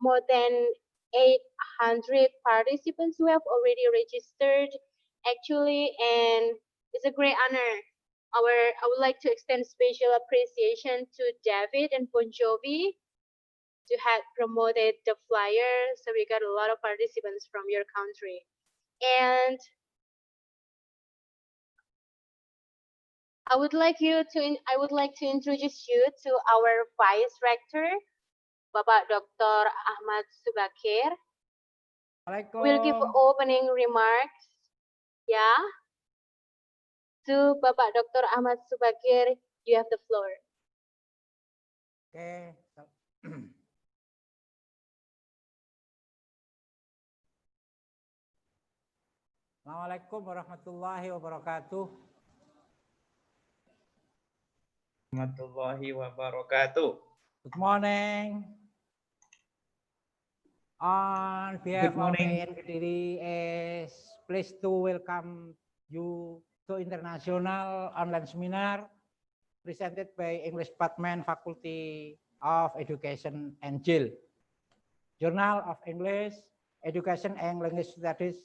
more than 800 participants who have already registered actually, and it's a great honor. I would like to extend special appreciation to David and Bon Jovi to have promoted the flyer. So we got a lot of participants from your country. And I would like to introduce you to our Vice Rector, Bapak Dr. Ahmad Subakir. We'll give opening remarks. Yeah. To Bapak Dr. Ahmad Subakir, you have the floor. Okay. Assalamualaikum warahmatullahi wabarakatuh. Warahmatullahi wabarakatuh. Good morning. On behalf of AN Kediri is pleased to welcome you to international online seminar presented by English Department Faculty of Education and JIL, Journal of English Education and Language Studies,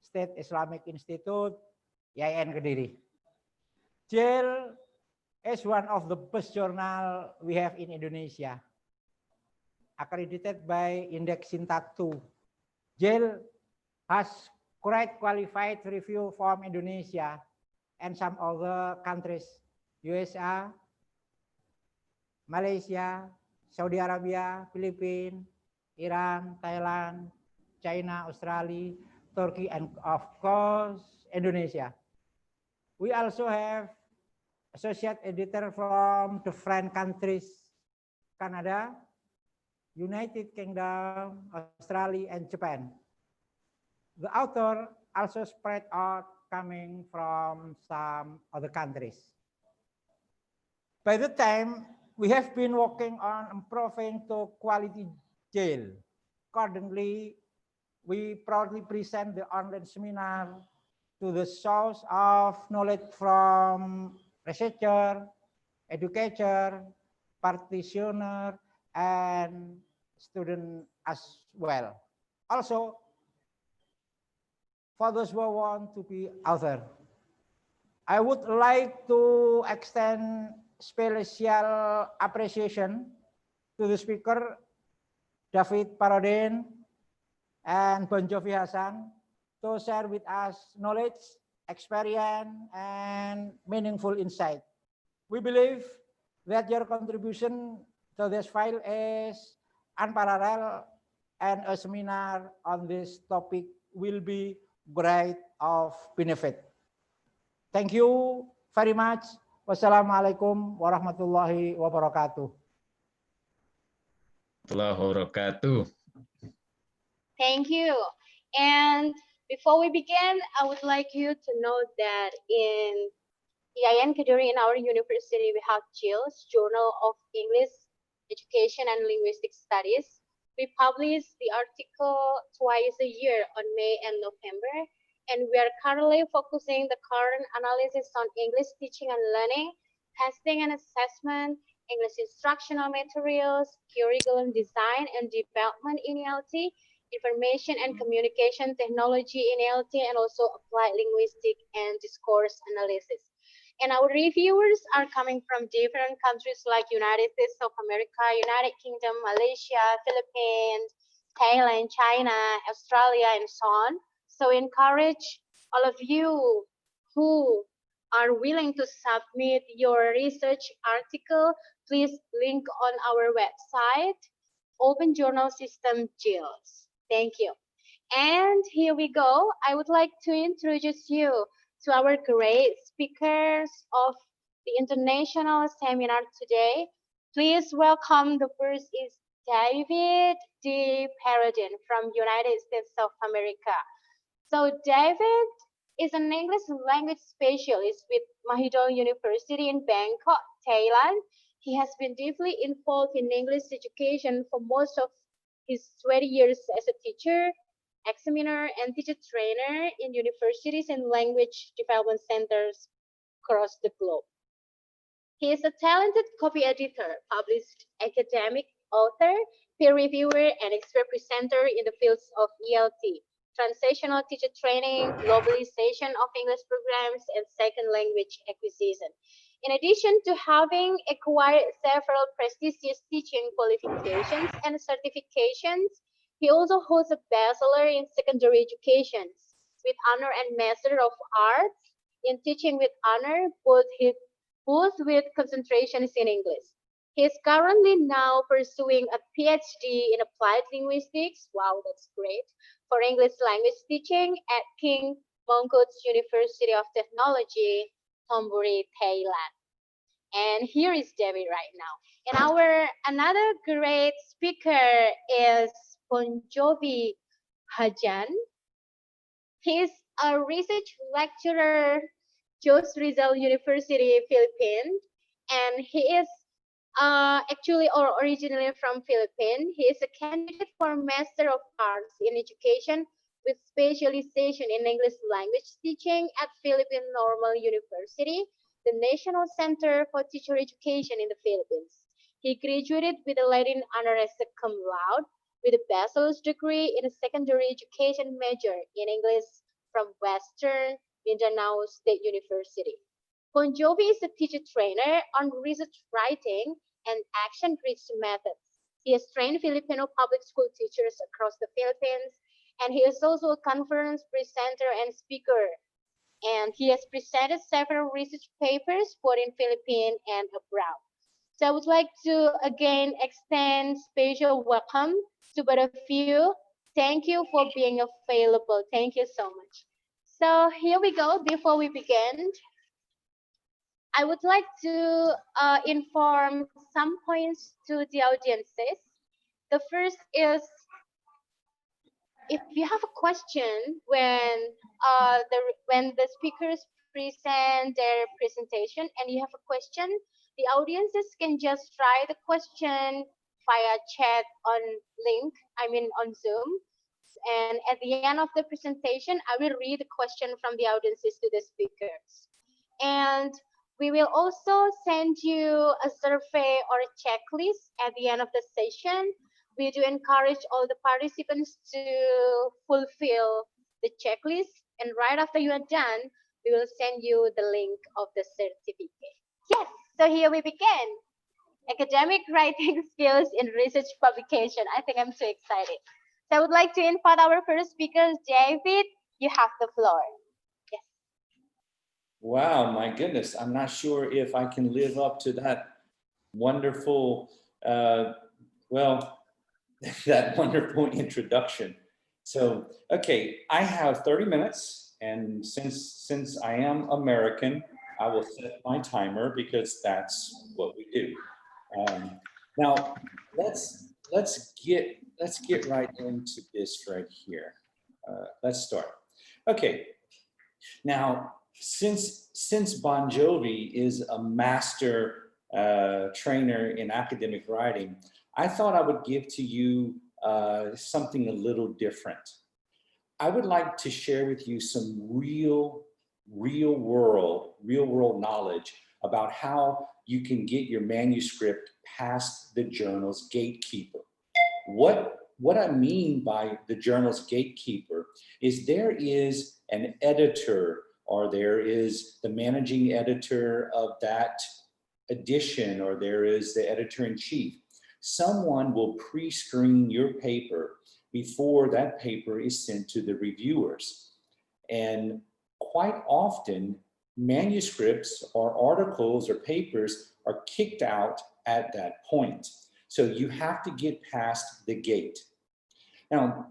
State Islamic Institute, IAIN Kediri. JIL is one of the best journal we have in Indonesia, accredited by Index Sintak 2. JIL has quite qualified review from Indonesia and some other countries, USA, Malaysia, Saudi Arabia, Philippines, Iran, Thailand, China, Australia, Turkey, and of course, Indonesia. We also have associate editor from different countries, Canada, United Kingdom, Australia, and Japan. The author also spread out coming from some other countries. By the time, we have been working on improving to quality jail. Accordingly, we proudly present the online seminar to the source of knowledge from researcher, educator, practitioner, and student as well. Also, for those who want to be author, I would like to extend special appreciation to the speaker, David Parodin and Bon Jovi Hasan, to share with us knowledge, experience, and meaningful insight. We believe that your contribution to this file is unparalleled, and a seminar on this topic will be great of benefit. Thank you very much. Wassalamualaikum warahmatullahi wabarakatuh. Thank you. And before we begin, I would like you to know that in IAIN Kediri, in our university, we have JILS, Journal of English Education and Linguistic Studies. We publish the article twice a year on May and November, and we are currently focusing the current analysis on English teaching and learning, testing and assessment, English instructional materials, curriculum design and development in ELT, information and communication technology in ELT, and also applied linguistic and discourse analysis. And our reviewers are coming from different countries like United States of America, United Kingdom, Malaysia, Philippines, Thailand, China, Australia, and so on. So encourage all of you who are willing to submit your research article, please link on our website, Open Journal System JILS. Thank you. And here we go. I would like to introduce you to our great speakers of the international seminar today. Please welcome, the first is David D. Parodin from United States of America. So David is an English language specialist with Mahidol University in Bangkok, Thailand. He has been deeply involved in English education for most of his 20 years as a teacher, examiner, and teacher trainer in universities and language development centers across the globe. He is a talented copy editor, published academic author, peer reviewer, and expert presenter in the fields of ELT, translational teacher training, globalization of English programs, and second language acquisition. In addition to having acquired several prestigious teaching qualifications and certifications, he also holds a Bachelor in Secondary Education with honor and Master of Arts in Teaching with honor, both with concentrations in English. He is currently now pursuing a PhD in Applied Linguistics, wow, that's great, for English language teaching at King Mongkut's University of Technology, Thonburi, Thailand. And here is Debbie right now. And our another great speaker is Bon Jovi Hajan. He is a research lecturer, Jos Rizal University, Philippines, and he is actually or originally from Philippines. He is a candidate for Master of Arts in Education with specialization in English language teaching at Philippine Normal University, the National Center for Teacher Education in the Philippines. He graduated with a Latin honoris cum laude with a bachelor's degree in a secondary education major in English from Western Mindanao State University. Bon Jovi is a teacher trainer on research writing and action-research methods. He has trained Filipino public school teachers across the Philippines, and he is also a conference presenter and speaker. And he has presented several research papers both in Philippines and abroad. So I would like to again extend special welcome to both of you. Thank you for being available. Thank you so much. So here we go. Before we begin, I would like to inform some points to the audiences. The first is if you have a question when the speakers present their presentation and you have a question, the audiences can just try the question via chat on link, on Zoom. And at the end of the presentation, I will read the question from the audiences to the speakers. And we will also send you a survey or a checklist at the end of the session. We do encourage all the participants to fulfill the checklist. And right after you are done, we will send you the link of the certificate. Yes, so here we begin. Academic writing skills in research publication. I think I'm so excited. So I would like to invite our first speaker, David. You have the floor. Yes. Wow, my goodness. I'm not sure if I can live up to that wonderful, that wonderful introduction. So, okay, I have 30 minutes, and since I am American, I will set my timer because that's what we do. Now, let's get right into this right here. Let's start. Okay. Now, since Bon Jovi is a master trainer in academic writing, I thought I would give to you something a little different. I would like to share with you some real world knowledge about how you can get your manuscript past the journal's gatekeeper. What I mean by the journal's gatekeeper is there is an editor or there is the managing editor of that edition or there is the editor-in-chief. Someone will pre-screen your paper before that paper is sent to the reviewers. And quite often, manuscripts or articles or papers are kicked out at that point. So you have to get past the gate. Now,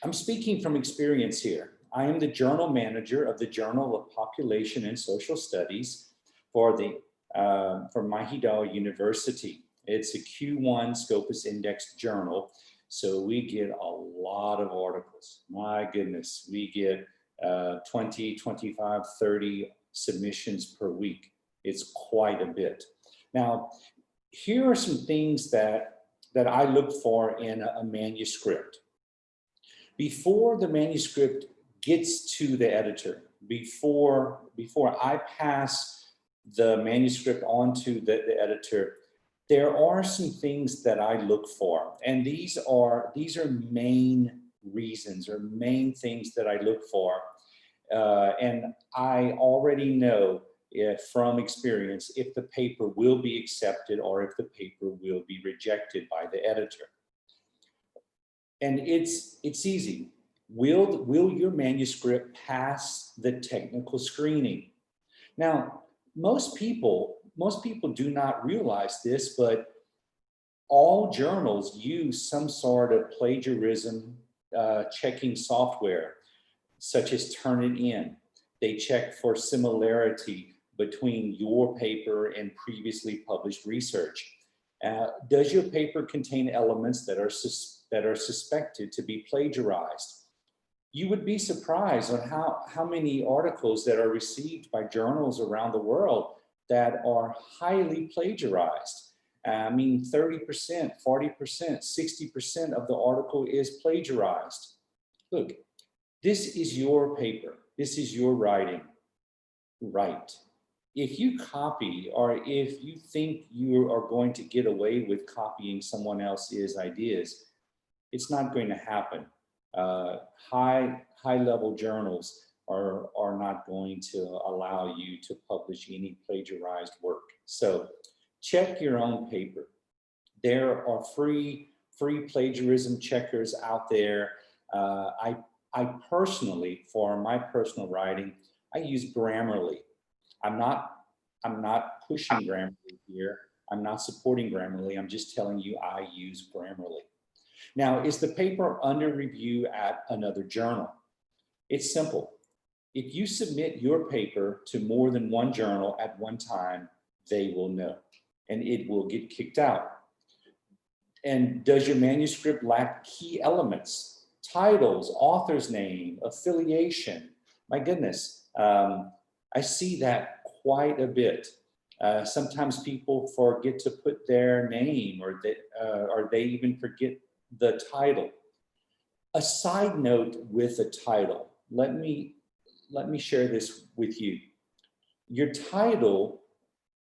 I'm speaking from experience here. I am the journal manager of the Journal of Population and Social Studies for Mahidol University. It's a Q1 Scopus Index journal, so we get a lot of articles. My goodness, we get 20, 25, 30 submissions per week. It's quite a bit. Now, here are some things that I look for in a manuscript. Before the manuscript gets to the editor, before I pass the manuscript on to the editor, there are some things that I look for, and these are main reasons or main things that I look for. And I already know from experience if the paper will be accepted or if the paper will be rejected by the editor. And it's easy. Will your manuscript pass the technical screening? Now, most people do not realize this, but all journals use some sort of plagiarism checking software, such as Turnitin. They check for similarity between your paper and previously published research. Does your paper contain elements that are suspected to be plagiarized? You would be surprised on how many articles that are received by journals around the world that are highly plagiarized. I mean, 30%, 40%, 60% of the article is plagiarized. Look, this is your paper. This is your writing. Right. If you copy, or if you think you are going to get away with copying someone else's ideas, it's not going to happen. High-level journals are not going to allow you to publish any plagiarized work. So check your own paper. There are free plagiarism checkers out there. I personally, for my personal writing, I use Grammarly. I'm not pushing Grammarly here. I'm not supporting Grammarly. I'm just telling you I use Grammarly. Now, is the paper under review at another journal? It's simple. If you submit your paper to more than one journal at one time, they will know, and it will get kicked out. And does your manuscript lack key elements? Titles, author's name, affiliation. My goodness, I see that quite a bit. Sometimes people forget to put their name, or they even forget the title. A side note with a title, let me share this with you. Your title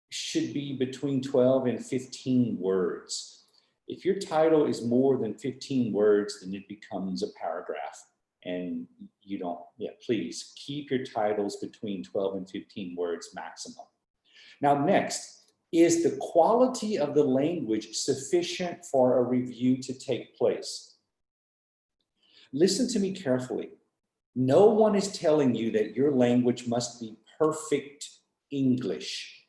should be between 12 and 15 words. If your title is more than 15 words, then it becomes a paragraph. And you don't, please keep your titles between 12 and 15 words maximum. Now, next, is the quality of the language sufficient for a review to take place? Listen to me carefully. No one is telling you that your language must be perfect English,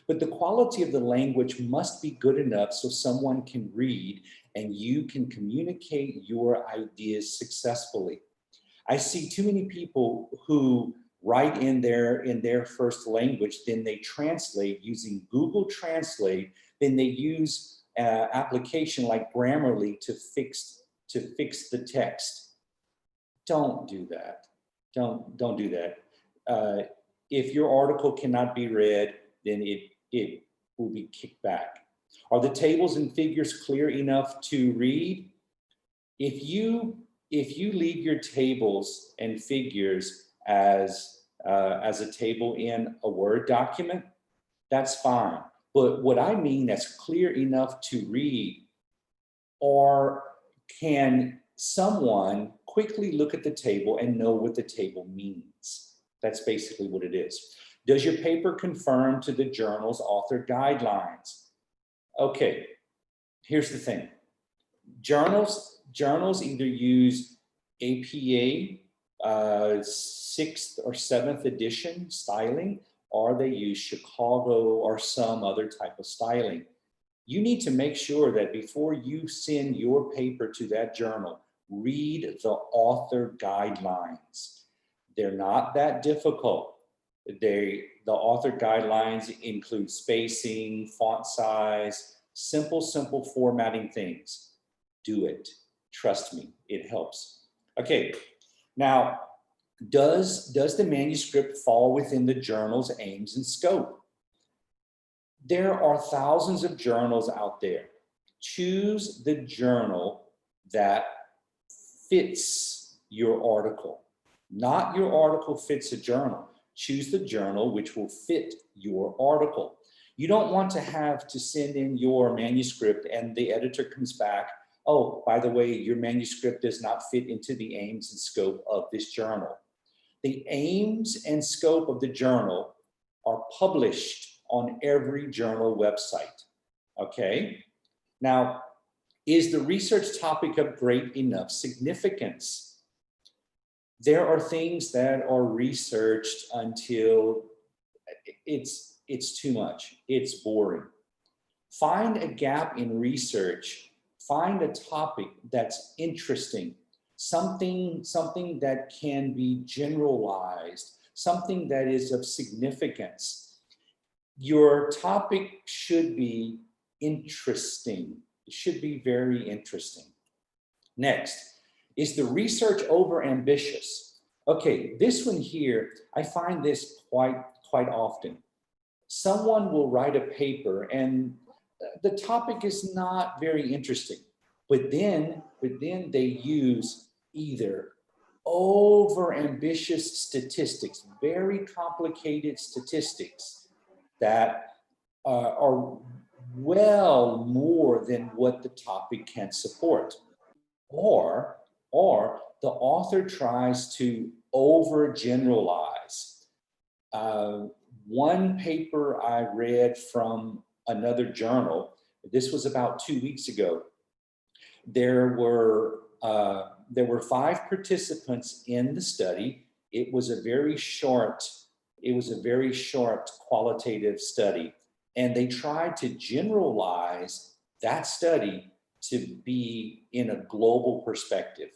but the quality of the language must be good enough so someone can read and you can communicate your ideas successfully. I see too many people who write in their first language, then they translate using Google Translate, then they use application like Grammarly to fix the text. Don't do that. Don't do that. If your article cannot be read, then it will be kicked back. Are the tables and figures clear enough to read? If you leave your tables and figures as a table in a Word document, that's fine. But what I mean that's clear enough to read, or can someone quickly look at the table and know what the table means? That's basically what it is. Does your paper conform to the journal's author guidelines? Okay, here's the thing. Journals either use APA 6th or 7th edition styling, or they use Chicago or some other type of styling. You need to make sure that before you send your paper to that journal, read the author guidelines. They're not that difficult. The author guidelines include spacing, font size, simple formatting things. Do it. Trust me, it helps. Okay, now, does the manuscript fall within the journal's aims and scope? There are thousands of journals out there. Choose the journal that fits your article. Not your article fits a journal. Choose the journal which will fit your article. You don't want to have to send in your manuscript and the editor comes back, oh, by the way, your manuscript does not fit into the aims and scope of this journal. The aims and scope of the journal are published on every journal website, okay? Now, is the research topic of great enough significance? There are things that are researched until it's too much, it's boring. Find a gap in research, find a topic that's interesting, something that can be generalized, something that is of significance. Your topic should be interesting. It should be very interesting. Next, is the research over ambitious? Okay, this one here, I find this quite often. Someone will write a paper and the topic is not very interesting, but then they use either over ambitious statistics, very complicated statistics that are well more than what the topic can support. Or the author tries to overgeneralize. One paper I read from another journal, this was about 2 weeks ago. There were 5 participants in the study. It was a very short qualitative study, and they tried to generalize that study to be in a global perspective.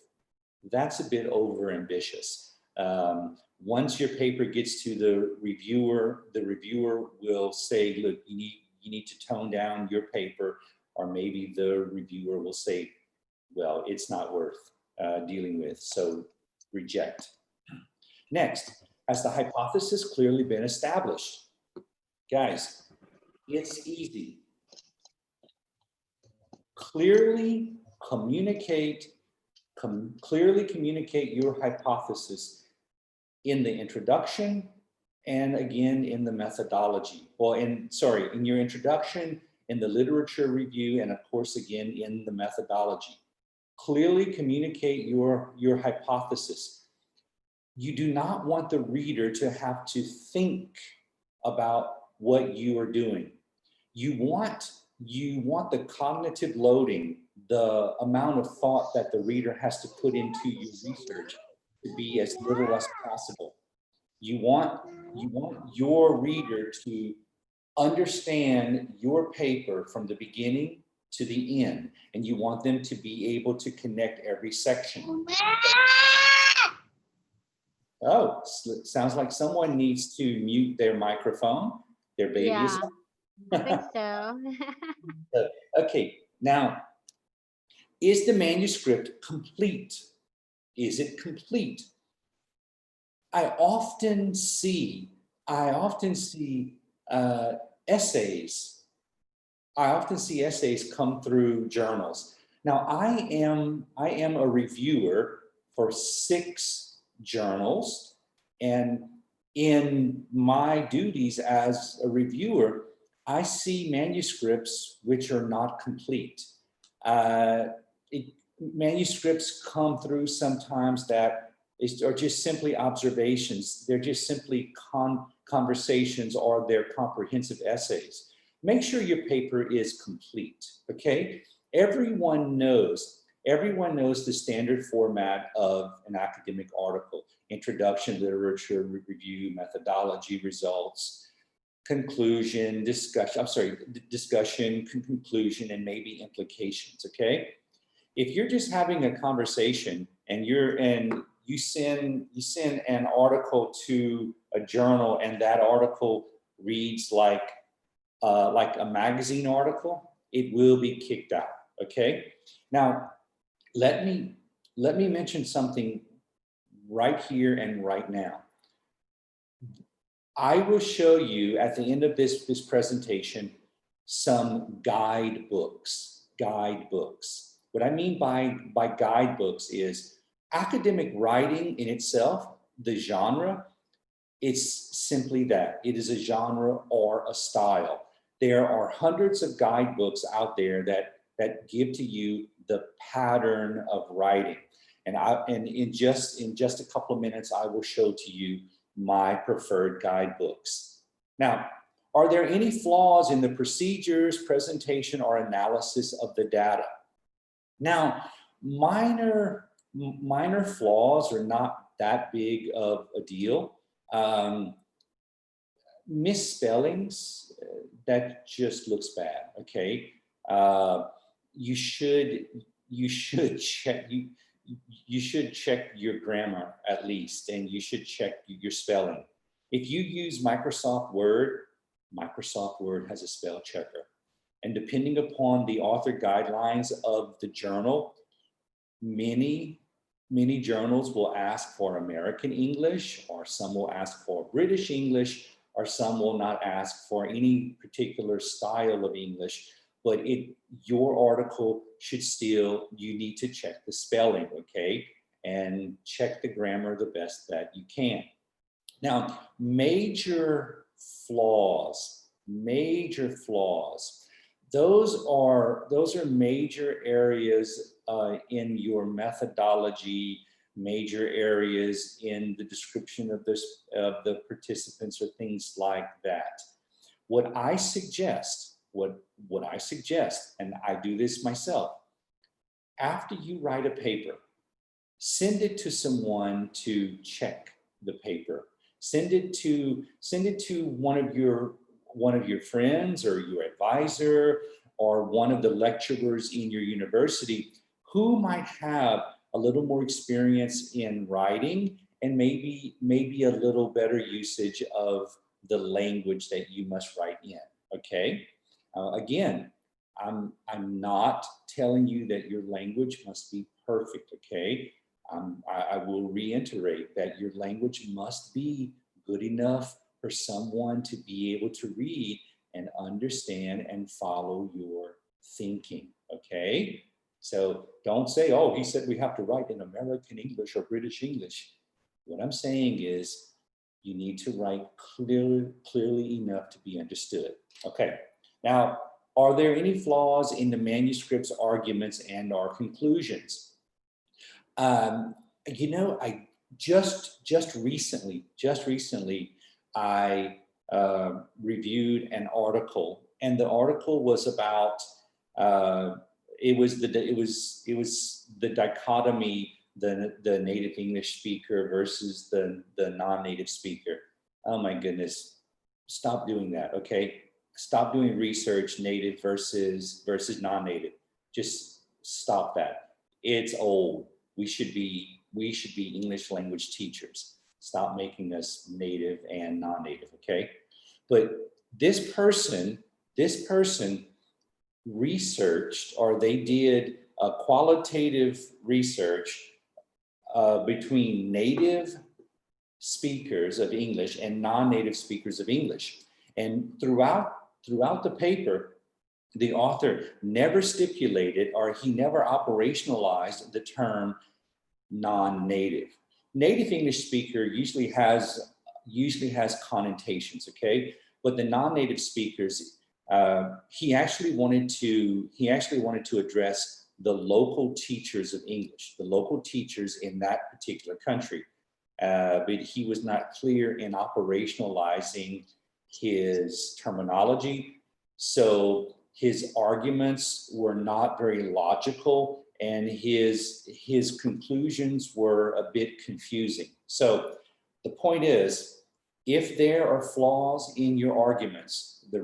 That's a bit overambitious. Once your paper gets to the reviewer will say, look, you need to tone down your paper, or maybe the reviewer will say, well, it's not worth dealing with, so reject. Next, has the hypothesis clearly been established? Guys, it's easy. Clearly communicate your hypothesis in the introduction and again in the methodology. Well, in your introduction, in the literature review, and of course again in the methodology. Clearly communicate your hypothesis. You do not want the reader to have to think about what you are doing. You want the cognitive loading, the amount of thought that the reader has to put into your research to be as little as possible. You want your reader to understand your paper from the beginning to the end, and you want them to be able to connect every section. Oh, sounds like someone needs to mute their microphone. Their baby is. I think so. Okay, now, is the manuscript complete? Is it complete? I often see essays. I often see essays come through journals. Now, I am a reviewer for 6 journals, and in my duties as a reviewer, I see manuscripts which are not complete. Manuscripts come through sometimes that are just simply observations. They're just simply conversations, or they're comprehensive essays. Make sure your paper is complete, okay? Everyone knows the standard format of an academic article: introduction, literature review, methodology, results, conclusion, discussion, conclusion, and maybe implications, okay? If you're just having a conversation and you send an article to a journal and that article reads like a magazine article, it will be kicked out, okay? Now, let me mention something right here and right now. I will show you at the end of this presentation some guidebooks. What I mean by guidebooks is academic writing in itself, the genre, it's simply that. It is a genre or a style. there are hundreds of guidebooks out there that give to you the pattern of writing. And in just a couple of minutes, I will show to you my preferred guidebooks. Now, are there any flaws in the procedures, presentation, or analysis of the data? Now, minor flaws are not that big of a deal. Misspellings, that just looks bad, okay? You should check your grammar at least, and you should check your spelling. If you use Microsoft Word has a spell checker. And depending upon the author guidelines of the journal, many journals will ask for American English, or some will ask for British English, or some will not ask for any particular style of English. But your article should still, you need to check the spelling, okay? And check the grammar the best that you can. Now, major flaws. Those are major areas in your methodology, major areas in the description of the participants, or things like that. What I suggest, and I do this myself, after you write a paper, send it to someone to check the paper. Send it to one of your friends, or your advisor, or one of the lecturers in your university who might have a little more experience in writing, and maybe a little better usage of the language that you must write in, okay? Again, I'm not telling you that your language must be perfect, okay? I will reiterate that your language must be good enough for someone to be able to read and understand and follow your thinking, okay? So don't say, oh, he said we have to write in American English or British English. What I'm saying is you need to write clearly enough to be understood. Okay, now, are there any flaws in the manuscript's arguments and or conclusions? You know, I just recently, I reviewed an article, and the article was about it was the dichotomy, the native English speaker versus the non-native speaker. Oh my goodness, stop doing that, okay? Stop doing research, native versus non-native. Just stop that. It's old. We should be English language teachers. Stop making us native and non-native, okay? But this person researched, or they did a qualitative research between native speakers of English and non-native speakers of English. And throughout the paper, the author never stipulated, or he never operationalized the term non-native. Native English speaker usually has connotations, okay? But the non-native speakers, he actually wanted to address the local teachers of English, the local teachers in that particular country. But he was not clear in operationalizing his terminology. So his arguments were not very logical, and his conclusions were a bit confusing. So the point is, if there are flaws in your arguments, the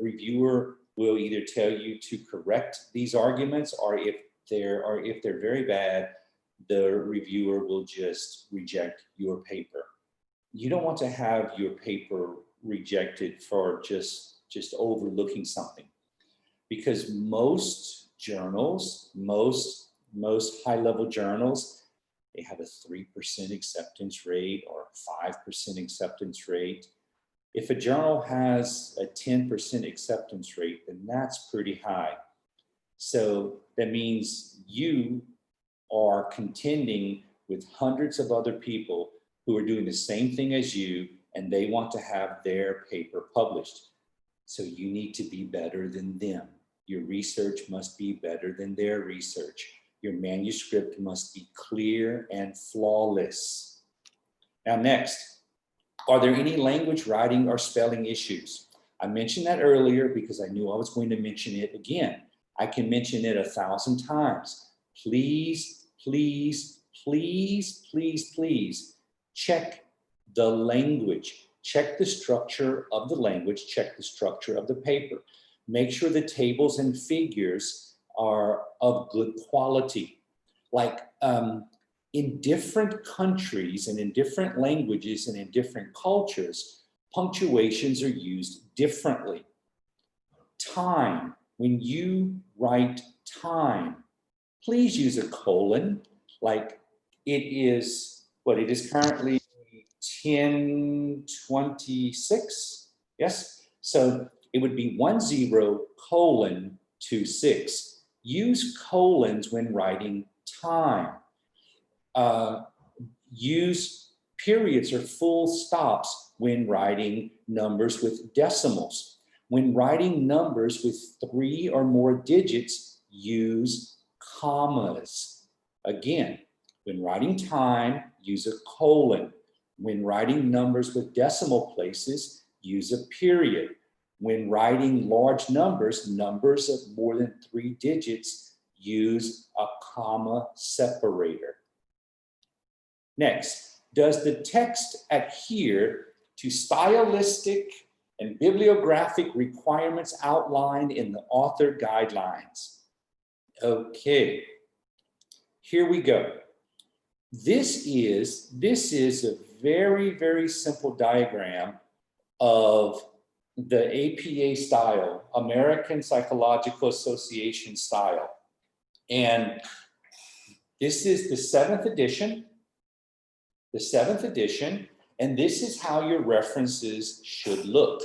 reviewer will either tell you to correct these arguments, or if they're very bad, the reviewer will just reject your paper. You don't want to have your paper rejected for just overlooking something, because most journals, most high-level journals, they have a 3% acceptance rate or 5% acceptance rate. If a journal has a 10% acceptance rate, then that's pretty high. So that means you are contending with hundreds of other people who are doing the same thing as you, and they want to have their paper published. So you need to be better than them. Your research must be better than their research. Your manuscript must be clear and flawless. Now next, are there any language, writing, or spelling issues? I mentioned that earlier because I knew I was going to mention it again. I can mention it 1,000 times. Please, please, please, please, please check the language. Check the structure of the language. Check the structure of the paper. Make sure the tables and figures are of good quality. Like in different countries and in different languages and in different cultures, punctuations are used differently. Time, when you write time, please use a colon, like it is, what it is currently 10:26, yes? So it would be 10:26. Use colons when writing time. Use periods or full stops when writing numbers with decimals. When writing numbers with 3 or more digits, use commas. Again, when writing time, use a colon. When writing numbers with decimal places, use a period. When writing large numbers, numbers of more than 3 digits, use a comma separator. Next, does the text adhere to stylistic and bibliographic requirements outlined in the author guidelines? Okay, here we go. This is a very, very simple diagram of the APA style, American Psychological Association style. And this is the 7th edition. The 7th edition, and this is how your references should look.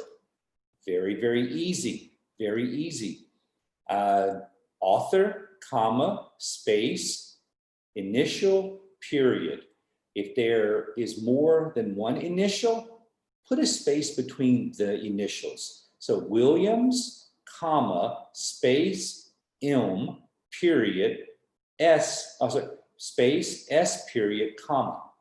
Very, very easy, very easy. Author, comma, space, initial, period. If there is more than one initial, put a space between the initials. So Williams, comma, space, period, space, S period, comma.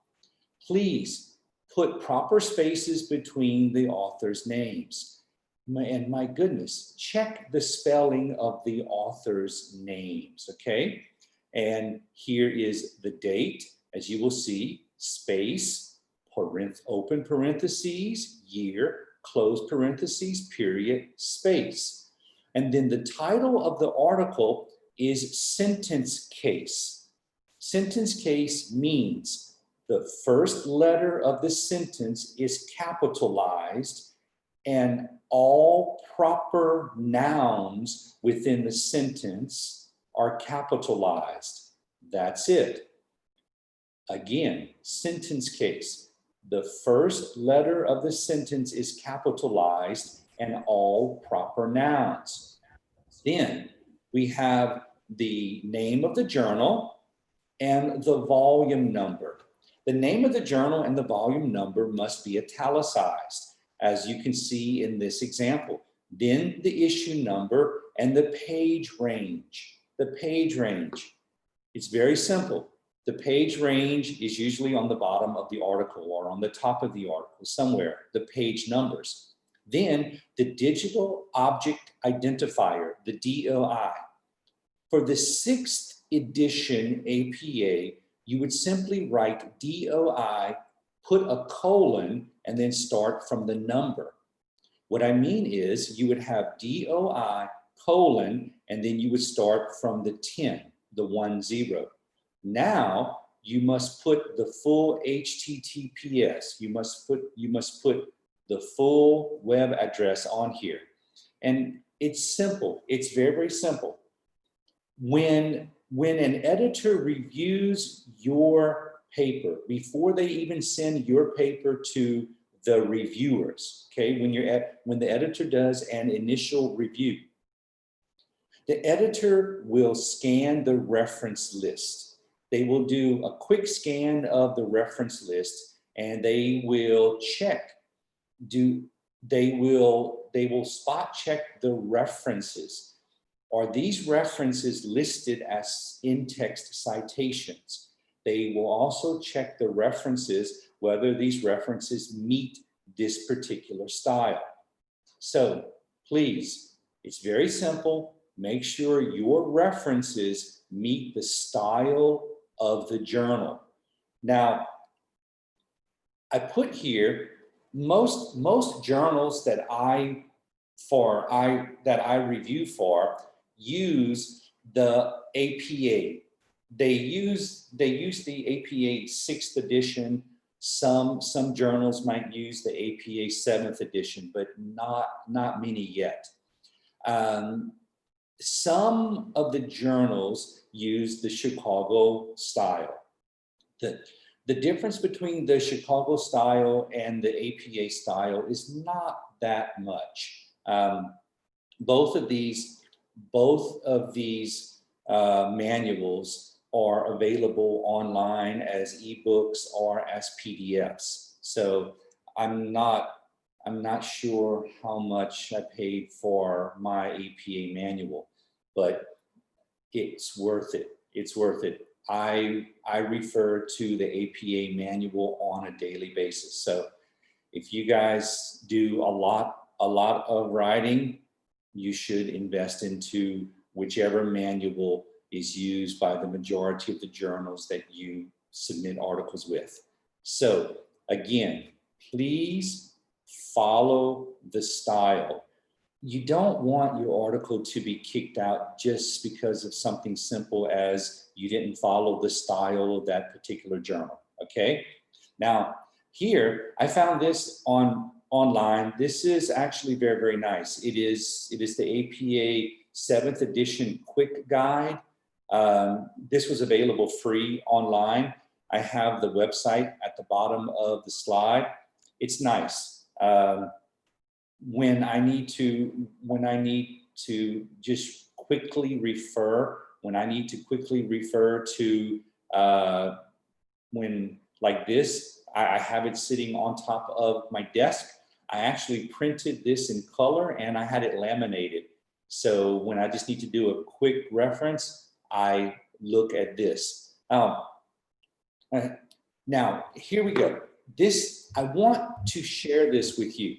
Please put proper spaces between the author's names. And my goodness, check the spelling of the author's names, okay? And here is the date, as you will see, space, open parentheses, year, close parentheses, period, space. And then the title of the article is sentence case. Sentence case means the first letter of the sentence is capitalized and all proper nouns within the sentence are capitalized. That's it. Again, sentence case. The first letter of the sentence is capitalized and all proper nouns. Then we have the name of the journal and the volume number. The name of the journal and the volume number must be italicized, as you can see in this example. Then the issue number and the page range. The page range. It's very simple. The page range is usually on the bottom of the article or on the top of the article somewhere, the page numbers. Then the digital object identifier, the DOI. For the 6th edition APA, you would simply write DOI, put a colon, and then start from the number. What I mean is you would have DOI, colon, and then you would start from the 10, the 10. Now you must put the full HTTPS. You must put the full web address on here. And it's simple. It's very, very simple. When an editor reviews your paper, before they even send your paper to the reviewers, okay, when the editor does an initial review, the editor will scan the reference list. They will do a quick scan of the reference list and they will check, they will spot check the references. Are these references listed as in-text citations? They will also check the references, whether these references meet this particular style. So please, it's very simple. Make sure your references meet the style of the journal. Now, I put here most journals that I review for use the APA. They use the APA 6th edition. Some journals might use the APA 7th edition, but not many yet. Some of the journals use the Chicago style. The difference between the Chicago style and the APA style is not that much. Both of these manuals are available online as ebooks or as PDFs. So I'm not sure how much I paid for my APA manual, but it's worth it. It's worth it. I refer to the APA manual on a daily basis. So if you guys do a lot of writing, you should invest into whichever manual is used by the majority of the journals that you submit articles with. So again, please follow the style. You don't want your article to be kicked out just because of something simple as you didn't follow the style of that particular journal, okay? Now, here, I found this online. This is actually very, very nice. It is the APA 7th edition quick guide. This was available free online. I have the website at the bottom of the slide. It's nice. When I need to just quickly refer, to when like this, I have it sitting on top of my desk. I actually printed this in color and I had it laminated. So when I just need to do a quick reference, I look at this. Now, here we go. I want to share this with you.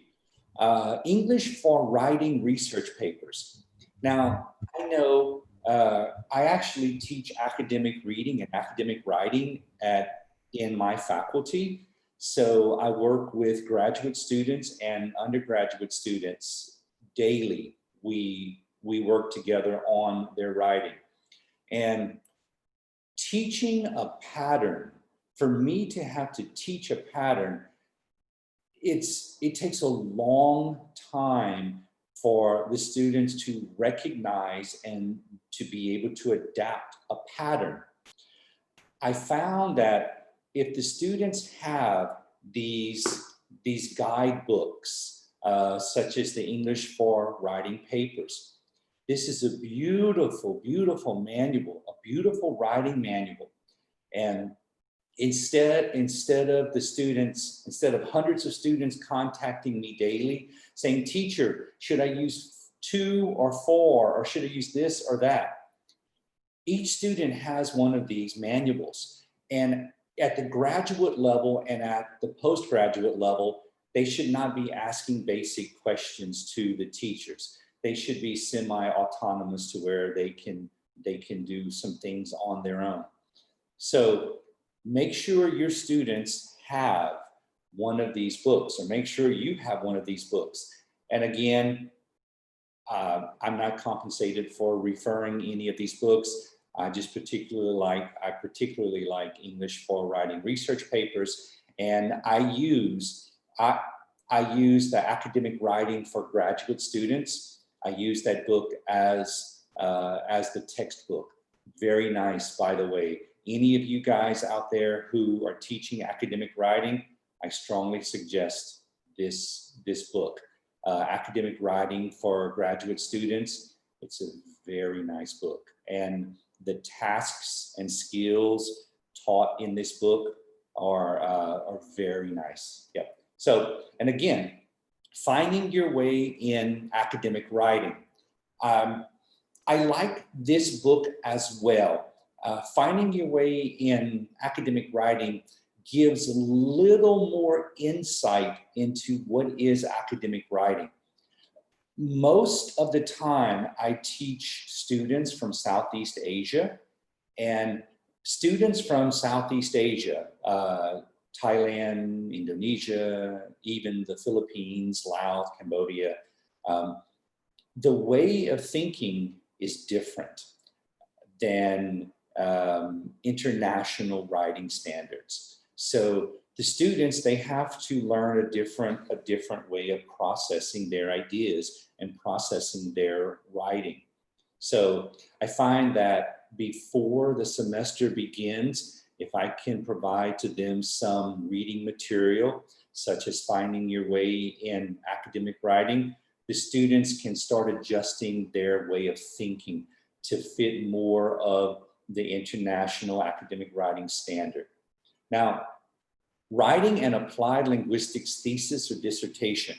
English for writing research papers. Now, I know I actually teach academic reading and academic writing in my faculty. So I work with graduate students and undergraduate students daily. We work together on their writing. And teaching a pattern, for me to have to teach a pattern, it takes a long time for the students to recognize and to be able to adapt a pattern. I found that if the students have these guidebooks, such as the English for Writing Papers, this is a beautiful, beautiful manual, a beautiful writing manual. And instead of hundreds of students contacting me daily saying, teacher, should I use 2 or 4, or should I use this or that? Each student has one of these manuals, and at the graduate level and at the postgraduate level, they should not be asking basic questions to the teachers. They should be semi-autonomous to where they can do some things on their own. So make sure your students have one of these books, or make sure you have one of these books. And again, I'm not compensated for referring any of these books. I particularly like English for Writing Research Papers, and I use the Academic Writing for Graduate Students. I use that book as the textbook. Very nice, by the way. Any of you guys out there who are teaching academic writing, I strongly suggest this book, Academic Writing for Graduate Students. It's a very nice book. And the tasks and skills taught in this book are very nice. Yep. So, and again, finding your way in academic writing. I like this book as well. Finding your way in academic writing gives a little more insight into what is academic writing. Most of the time, I teach students from Southeast Asia, and students from Southeast Asia, Thailand, Indonesia, even the Philippines, Laos, Cambodia, the way of thinking is different than international writing standards. So the students, they have to learn a different way of processing their ideas and processing their writing. So I find that before the semester begins, if I can provide to them some reading material, such as finding your way in academic writing, the students can start adjusting their way of thinking to fit more of the international academic writing standard. Now, writing an applied linguistics thesis or dissertation.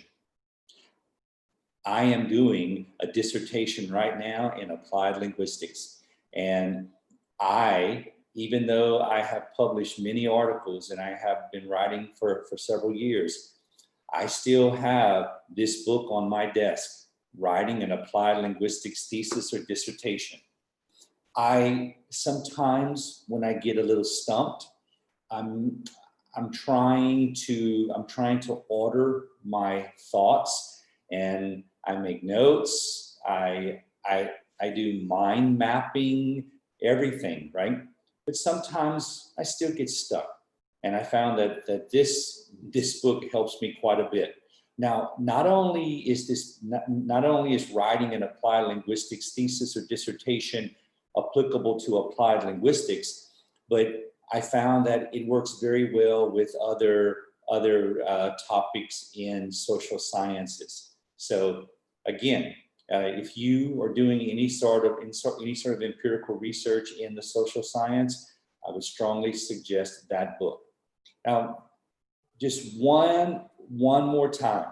I am doing a dissertation right now in applied linguistics. And even though I have published many articles and I have been writing for several years, I still have this book on my desk, Writing an Applied Linguistics Thesis or Dissertation. I sometimes, when I get a little stumped, I'm trying to order my thoughts, and I make notes. I do mind mapping, everything, right? But sometimes I still get stuck. And I found that this book helps me quite a bit. Now, not only is writing an applied linguistics thesis or dissertation applicable to applied linguistics, but I found that it works very well with other topics in social sciences. So again, if you are doing any sort of empirical research in the social science, I would strongly suggest that book. Now, just one more time.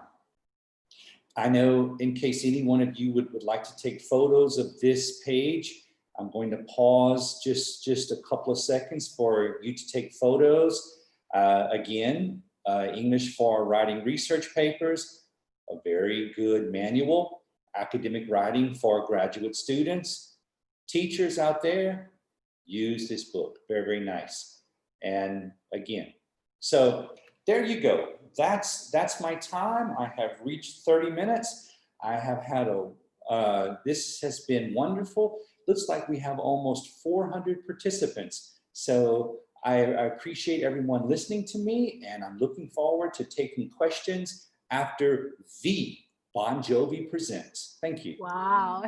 I know in case any one of you would like to take photos of this page, I'm going to pause just a couple of seconds for you to take photos. Again, English for Writing Research Papers, a very good manual, academic writing for graduate students. Teachers out there, use this book, very, very nice. And again, so there you go. That's my time. I have reached 30 minutes. I have had this has been wonderful. Looks like we have almost 400 participants. So I appreciate everyone listening to me, and I'm looking forward to taking questions after the Bon Jovi presents. Thank you. Wow.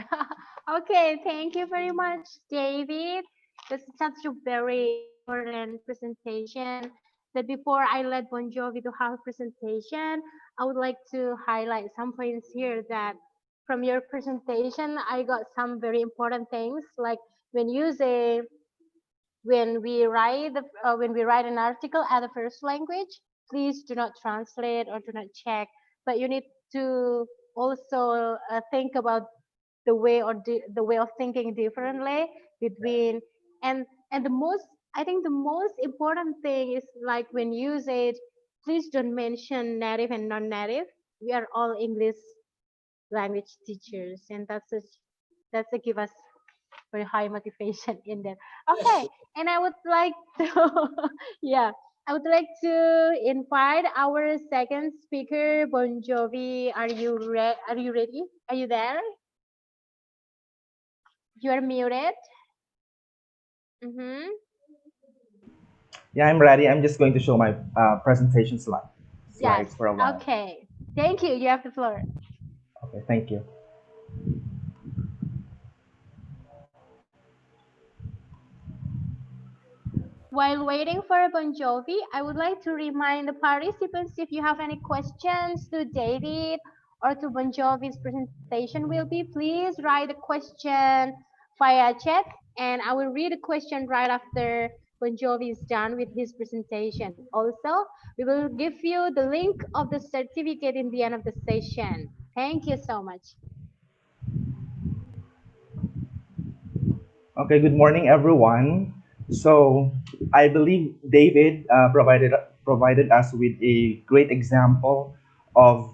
Okay, thank you very much, David. This is such a very important presentation. But before I let Bon Jovi to have a presentation, I would like to highlight some points here that from your presentation, I got some very important things, like when you say when we write an article at the first language, please do not translate or do not check, but you need to also think about the way the way of thinking differently between and the most, I think the most important thing is like when you said please don't mention native and non-native. We are all English language teachers, and that's a give us very high motivation in that. Okay, and I would like to, yeah, I would like to invite our second speaker, Bon Jovi. Are you ready? Are you there? You are muted. Mm-hmm. Yeah, I'm ready. I'm just going to show my presentation Yes. slides for a while. Okay. Thank you. You have the floor. Okay, thank you. While waiting for Bon Jovi, I would like to remind the participants if you have any questions to David or to Bon Jovi's presentation will be, please write the question via chat, and I will read the question right after when Jovi is done with his presentation. Also, we will give you the link of the certificate in the end of the session. Thank you so much. Okay, good morning, everyone. So I believe David provided us with a great example of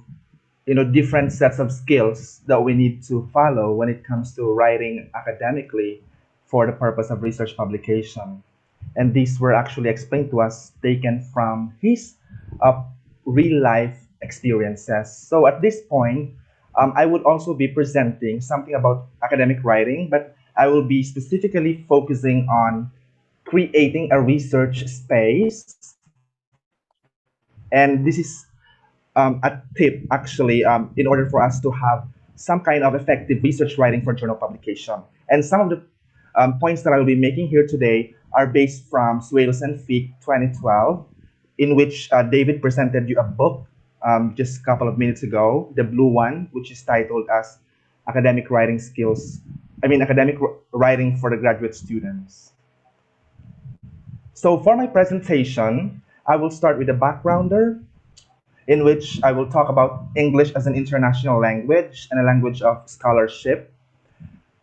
different sets of skills that we need to follow when it comes to writing academically for the purpose of research publication. And these were actually explained to us taken from his uh, real life experiences. So at this point, I would also be presenting something about academic writing, but I will be specifically focusing on creating a research space. And this is a tip actually in order for us to have some kind of effective research writing for journal publication. And some of the points that I will be making here today are based from Swales and Fick 2012, in which David presented you a book just a couple of minutes ago, the blue one, which is titled as Academic Writing Skills, Academic Writing for the Graduate Students. So for my presentation, I will start with a backgrounder in which I will talk about English as an international language and a language of scholarship.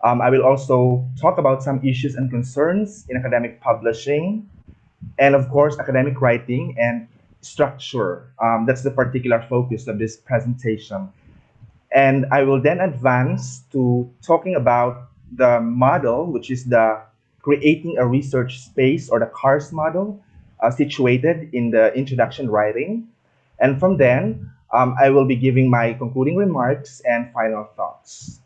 I will also talk about some issues and concerns in academic publishing, and of course, academic writing and structure. That's the particular focus of this presentation. And I will then advance to talking about the model, which is the creating a research space or the CARS model situated in the introduction writing. And from then, I will be giving my concluding remarks and final thoughts.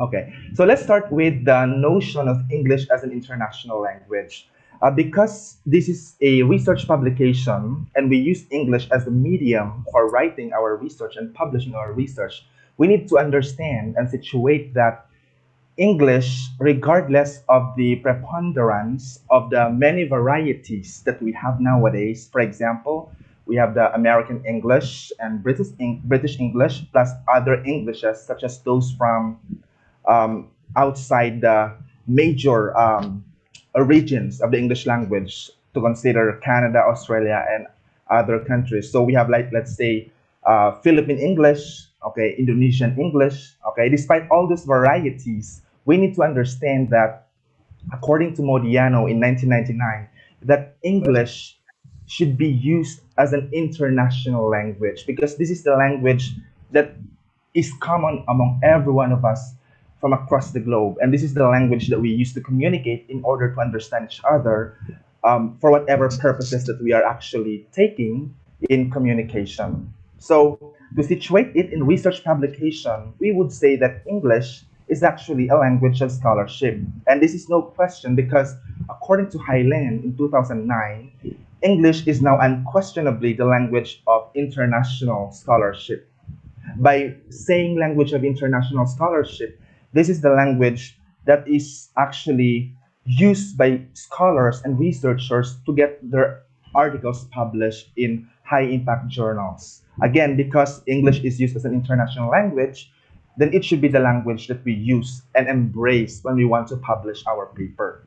Okay, so let's start with the notion of English as an international language. Because this is a research publication and we use English as a medium for writing our research and publishing our research, we need to understand and situate that English, regardless of the preponderance of the many varieties that we have nowadays. For example, we have the American English and British English, plus other Englishes, such as those from outside the major regions of the English language, to consider Canada, Australia, and other countries. So we have, like, let's say, Philippine English, okay, Indonesian English, okay. Despite all these varieties, we need to understand that, according to Modiano in 1999, that English should be used as an international language because this is the language that is common among every one of us from across the globe. And this is the language that we use to communicate in order to understand each other for whatever purposes that we are actually taking in communication. So to situate it in research publication, we would say that English is actually a language of scholarship. And this is no question because according to Highland in 2009, English is now unquestionably the language of international scholarship. By saying language of international scholarship, this is the language that is actually used by scholars and researchers to get their articles published in high impact journals. Again, because English is used as an international language, then it should be the language that we use and embrace when we want to publish our paper.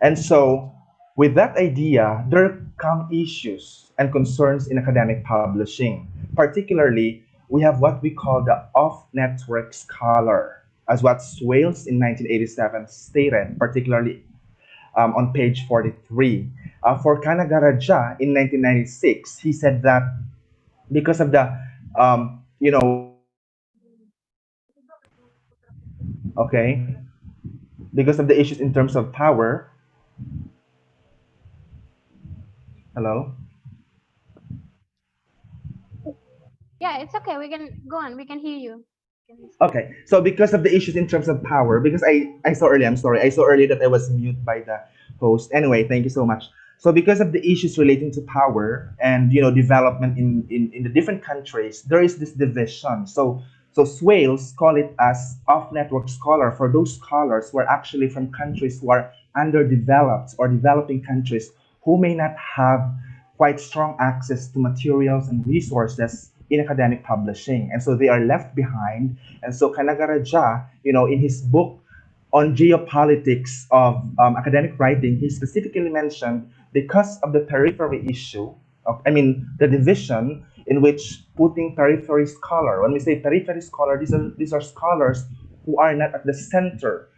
And so, with that idea, there come issues and concerns in academic publishing. Particularly, we have what we call the off-network scholar, as what Swales in 1987 stated, particularly on page 43. For Kanagaraja in 1996, he said that because of the, okay, because of the issues in terms of power. Hello? Yeah, it's okay. We can go on. We can hear you. Okay, so because of the issues in terms of power, because I saw earlier, I'm sorry, I saw earlier that I was mute by the host. Anyway, thank you so much. So because of the issues relating to power and development in the different countries, there is this division. So Swales call it as off-network scholar for those scholars who are actually from countries who are underdeveloped or developing countries who may not have quite strong access to materials and resources in academic publishing. And so they are left behind. And so Kanagaraja, in his book on geopolitics of academic writing, he specifically mentioned because of the periphery issue, I mean, the division in which putting periphery scholar, when we say periphery scholar, these are scholars who are not at the center.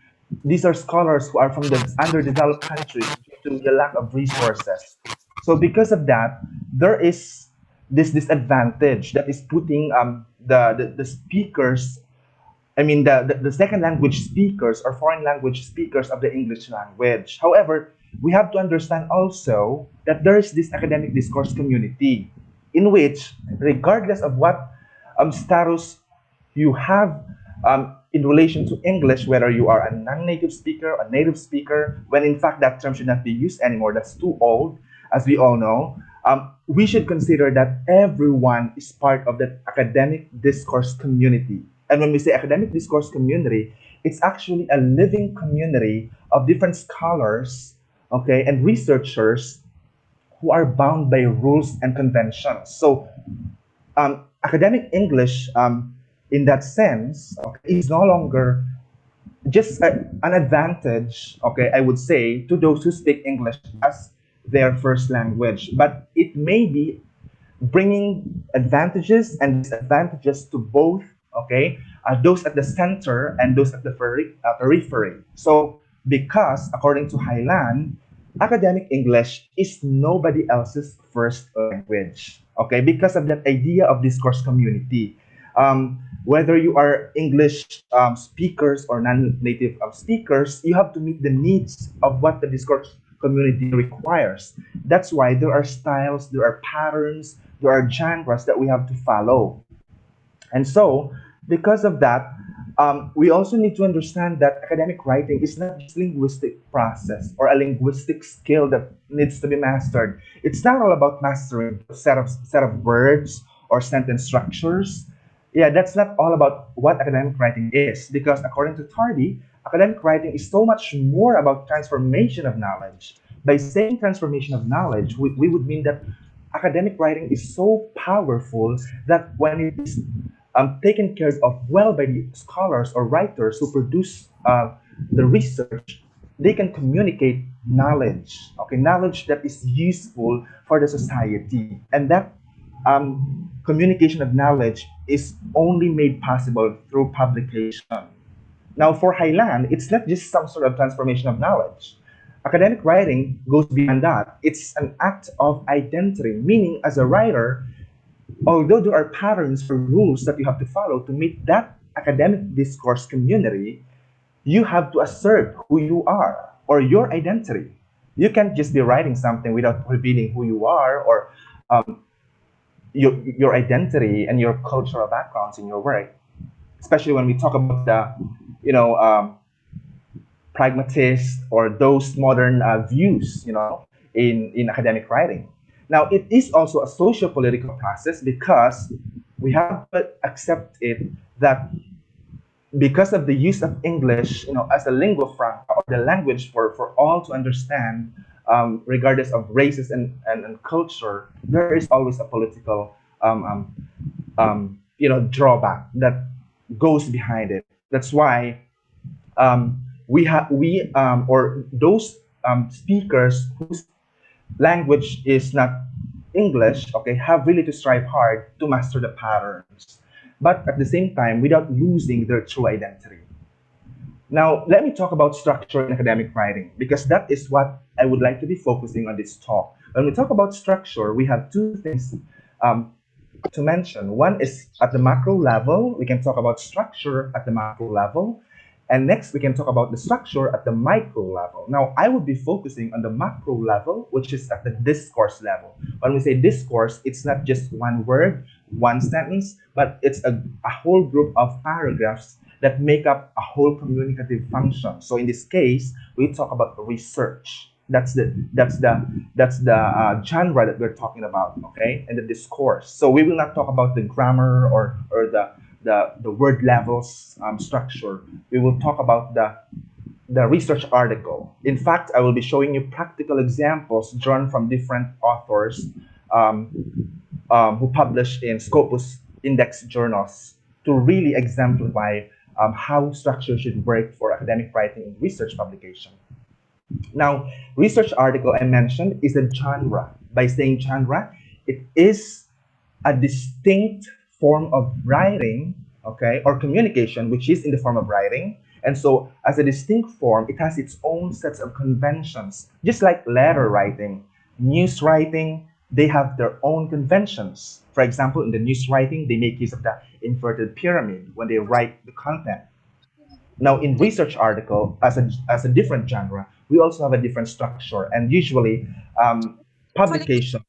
These are scholars who are from the underdeveloped countries due to the lack of resources. So because of that, there is this disadvantage that is putting the speakers, I mean, the second language speakers or foreign language speakers of the English language. However, we have to understand also that there is this academic discourse community in which, regardless of what status you have in relation to English, whether you are a non-native speaker, a native speaker, when in fact that term should not be used anymore, that's too old, as we all know, we should consider that everyone is part of that academic discourse community. And when we say academic discourse community, it's actually a living community of different scholars, okay, and researchers who are bound by rules and conventions. So academic English, in that sense, okay, is no longer just an advantage, okay, I would say, to those who speak English as their first language, but it may be bringing advantages and disadvantages to both, okay, those at the center and those at the periphery. So, because according to Highland, academic English is nobody else's first language, okay, because of that idea of discourse community. Whether you are English speakers or non-native speakers, you have to meet the needs of what the discourse community requires. That's why there are styles, there are patterns, there are genres that we have to follow. And so, because of that, we also need to understand that academic writing is not just linguistic process or a linguistic skill that needs to be mastered. It's not all about mastering a set of words or sentence structures. Yeah, that's not all about what academic writing is, because according to Tardy, academic writing is so much more about transformation of knowledge. By saying transformation of knowledge, we would mean that academic writing is so powerful that when it is taken care of well by the scholars or writers who produce the research, they can communicate knowledge, okay, knowledge that is useful for the society. And that communication of knowledge is only made possible through publication. Now, for Highland, it's not just some sort of transformation of knowledge. Academic writing goes beyond that. It's an act of identity, meaning as a writer, although there are patterns or rules that you have to follow to meet that academic discourse community, you have to assert who you are or your identity. You can't just be writing something without revealing who you are or your identity and your cultural backgrounds in your work. Especially when we talk about the, pragmatist or those modern views, in academic writing. Now, it is also a socio-political process because we have to accept it that because of the use of English, as a lingua franca or the language for all to understand, regardless of races and culture, there is always a political, drawback that goes behind it. That's why or those speakers whose language is not English, okay, have really to strive hard to master the patterns, but at the same time without losing their true identity. Now, let me talk about structure in academic writing because that is what I would like to be focusing on this talk. When we talk about structure, we have two things to mention. One is at the macro level, we can talk about structure at the macro level. And next, we can talk about the structure at the micro level. Now, I will be focusing on the macro level, which is at the discourse level. When we say discourse, it's not just one word, one sentence, but it's a whole group of paragraphs that make up a whole communicative function. So in this case, we talk about research. That's the genre that we're talking about, okay, and the discourse. So we will not talk about the grammar or the word levels structure. We will talk about the research article. In fact, I will be showing you practical examples drawn from different authors who publish in Scopus Index journals to really exemplify how structure should work for academic writing and research publication. Now, research article I mentioned is a genre. By saying genre, it is a distinct form of writing, okay, or communication, which is in the form of writing. And so, as a distinct form, it has its own sets of conventions, just like letter writing, news writing, they have their own conventions. For example, in the news writing, they make use of the inverted pyramid when they write the content. Now, in research article, as a different genre, we also have a different structure, and usually publication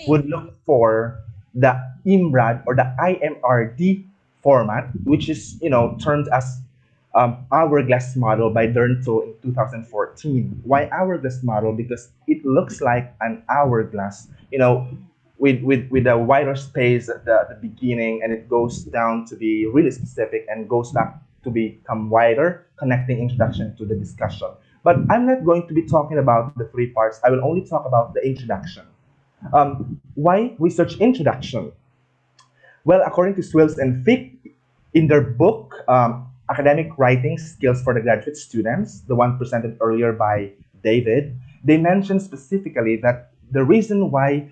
would look for the IMRAD or the IMRD format, which is termed as hourglass model by Dernto in 2014. Why hourglass model? Because it looks like an hourglass, with a wider space at the beginning, and it goes down to be really specific and goes back to become wider, connecting introduction to the discussion. But I'm not going to be talking about the three parts. I will only talk about the introduction. Why research introduction? Well, according to Swills and Fick, in their book, Academic Writing Skills for the Graduate Students, the one presented earlier by David, they mentioned specifically that the reason why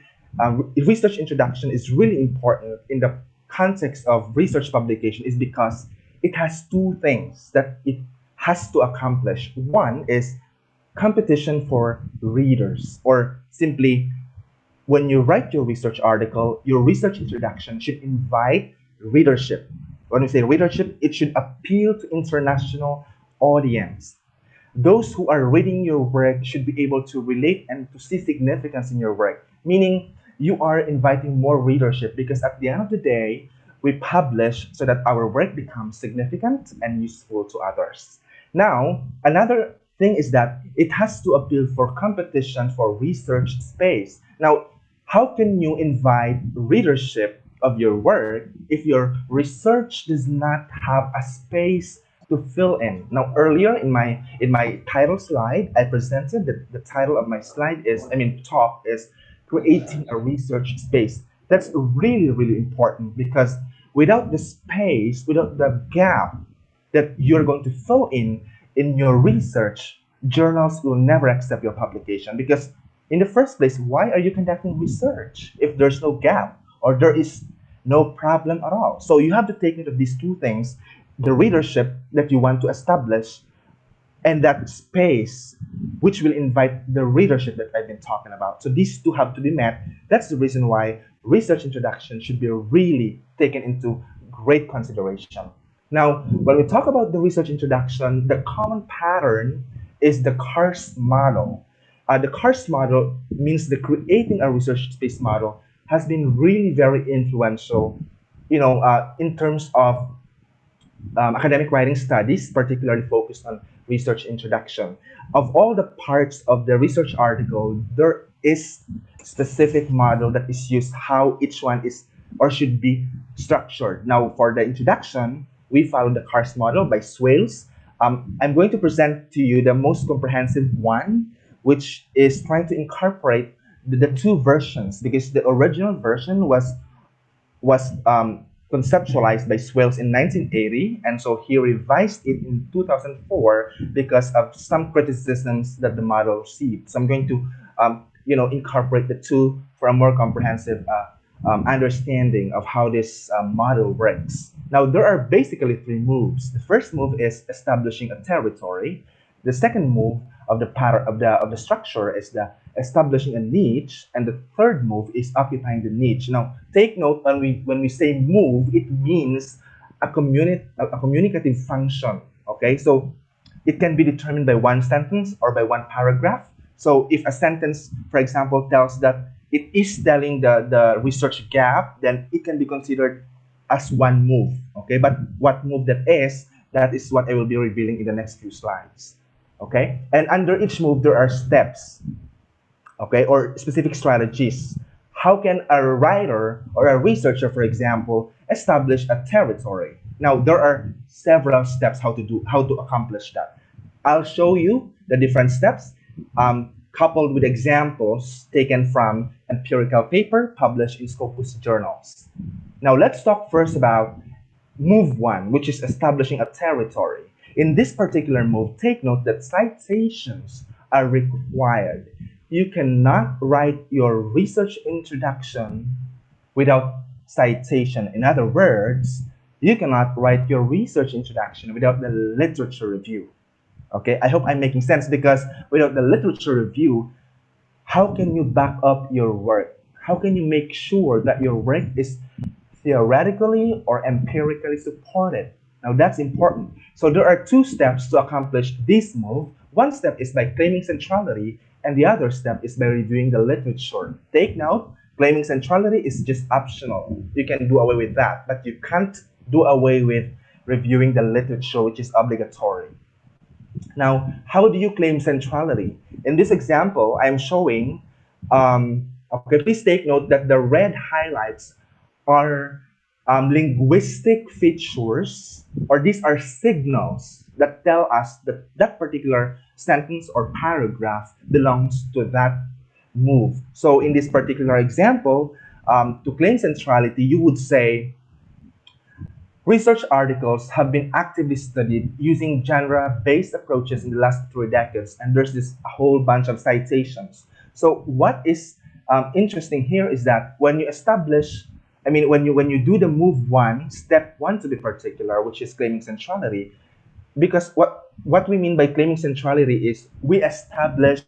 research introduction is really important in the context of research publication is because it has two things that it has to accomplish. One is competition for readers, or simply, when you write your research article, your research introduction should invite readership. When we say readership, it should appeal to international audience. Those who are reading your work should be able to relate and to see significance in your work, meaning you are inviting more readership, because at the end of the day, we publish so that our work becomes significant and useful to others. Now, another thing is that it has to appeal for competition for research space. Now, how can you invite readership of your work if your research does not have a space to fill in? Now, earlier in my title slide, I presented that the title of my slide is, talk is creating a research space. That's really, really important, because without the space, without the gap that you're going to fill in your research, journals will never accept your publication. Because in the first place, why are you conducting research if there's no gap or there is no problem at all? So you have to take note of these two things: the readership that you want to establish, and that space which will invite the readership that I've been talking about. So these two have to be met. That's the reason why research introduction should be really taken into great consideration. Now, when we talk about the research introduction, the common pattern is the CARS model. The CARS model means the creating a research space model has been really very influential, in terms of academic writing studies, particularly focused on research introduction. Of all the parts of the research article, there is specific model that is used, how each one is or should be structured. Now, for the introduction, we follow the CARS model by Swales. I'm going to present to you the most comprehensive one, which is trying to incorporate the two versions, because the original version was conceptualized by Swales in 1980, and so he revised it in 2004 because of some criticisms that the model received. So I'm going to, incorporate the two for a more comprehensive understanding of how this model works. Now, there are basically three moves. The first move is establishing a territory. The second move of the pattern of the structure is the establishing a niche, and the third move is occupying the niche. Now, take note, when we say move, it means a communicative function. Okay, so it can be determined by one sentence or by one paragraph. So if a sentence, for example, tells that it is telling the research gap, then it can be considered as one move. Okay, but what move that is what I will be revealing in the next few slides. Okay, and under each move there are steps, okay, or specific strategies. How can a writer or a researcher, for example, establish a territory? Now, there are several steps how to accomplish that. I'll show you the different steps, coupled with examples taken from empirical paper published in Scopus journals. Now, let's talk first about move one, which is establishing a territory. In this particular move, take note that citations are required. You cannot write your research introduction without citation. In other words, you cannot write your research introduction without the literature review. Okay, I hope I'm making sense, because without the literature review, how can you back up your work? How can you make sure that your work is theoretically or empirically supported? Now that's important. So there are two steps to accomplish this move. One step is by claiming centrality, and the other step is by reviewing the literature. Take note, claiming centrality is just optional. You can do away with that, but you can't do away with reviewing the literature, which is obligatory. Now, how do you claim centrality? In this example, I'm showing, okay, please take note that the red highlights are linguistic features, or these are signals that tell us that that particular sentence or paragraph belongs to that move. So in this particular example, to claim centrality, you would say, research articles have been actively studied using genre-based approaches in the last 3 decades, and there's this a whole bunch of citations. So what is interesting here is that when you establish, I mean, when you do the move one, step one to be particular, which is claiming centrality, because what we mean by claiming centrality is we establish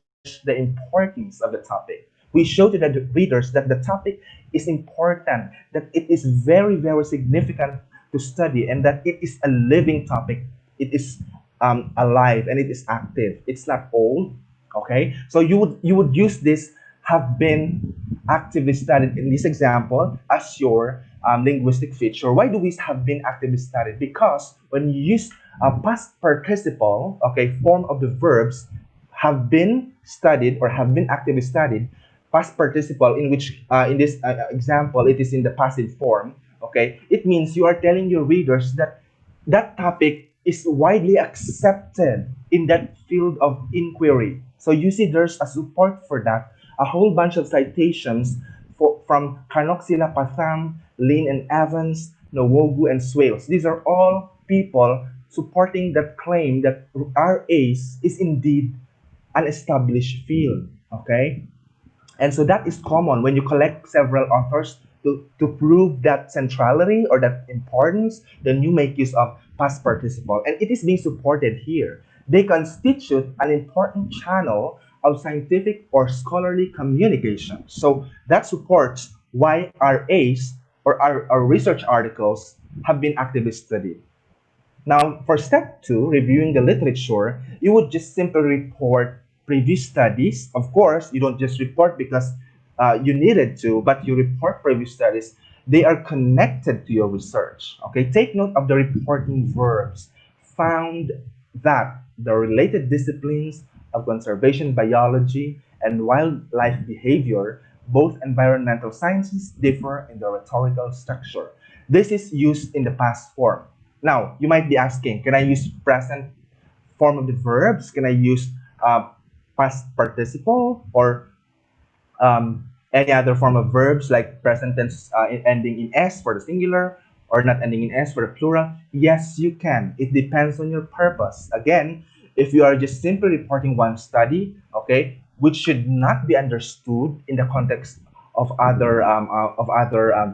the importance of the topic. We show to the readers that the topic is important, that it is very, very significant to study, and that it is a living topic. It is alive and it is active. It's not old. Okay, so you would use this have been actively studied in this example as your linguistic feature. Why do we have been actively studied? Because when you use a past participle, okay, form of the verbs, have been studied or have been actively studied, past participle in which in this example it is in the passive form, okay, it means you are telling your readers that that topic is widely accepted in that field of inquiry. So you see there's a support for that, a whole bunch of citations from Carnoxila Patham, Lin and Evans, Nowogu and Swales. These are all people supporting that claim that RAs is indeed an established field. Okay? And so that is common when you collect several authors to prove that centrality or that importance, then you make use of past participle. And it is being supported here. They constitute an important channel of scientific or scholarly communication. So that supports why RAs or our research articles have been actively studied. Now, for step two, reviewing the literature, you would just simply report previous studies. Of course, you don't just report because you needed to, but you report previous studies. They are connected to your research. Okay, take note of the reporting verbs. Found that the related disciplines of conservation biology and wildlife behavior, both environmental sciences, differ in the rhetorical structure. This is used in the past form. Now, you might be asking, can I use present form of the verbs? Can I use past participle or any other form of verbs like present tense ending in s for the singular or not ending in s for the plural? Yes, you can. It depends on your purpose. Again, if you are just simply reporting one study, okay, which should not be understood in the context of other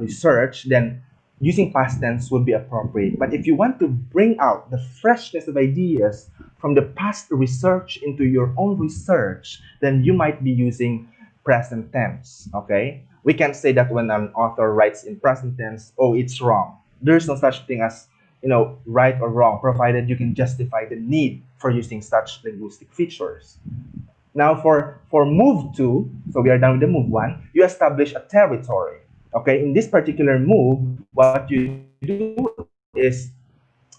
research, then using past tense would be appropriate. But if you want to bring out the freshness of ideas from the past research into your own research, then you might be using present tense. Okay, we can say that when an author writes in present tense, oh, it's wrong. There's no such thing as right or wrong, provided you can justify the need for using such linguistic features. Now for move two, so we are done with the move one, you establish a territory. Okay, in this particular move, what you do is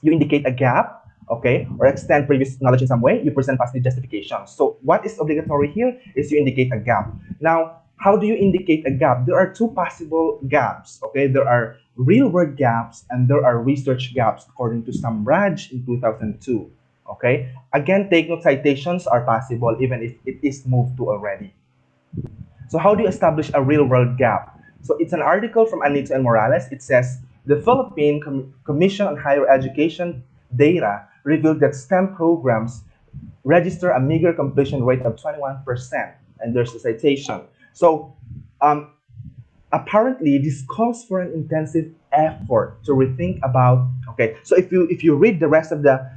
you indicate a gap, okay, or extend previous knowledge in some way. You present past need justification. So what is obligatory here is you indicate a gap. Now, how do you indicate a gap? There are two possible gaps, okay? There are real world gaps and there are research gaps according to Samraj in 2002, okay? Again, take note, citations are possible even if it is moved to already. So how do you establish a real world gap? So it's an article from Anito and Morales. It says, The Philippine Commission on Higher Education data revealed that STEM programs register a meager completion rate of 21%. And there's a citation. So um, apparently this calls for an intensive effort to rethink about, okay, so if you read the rest of the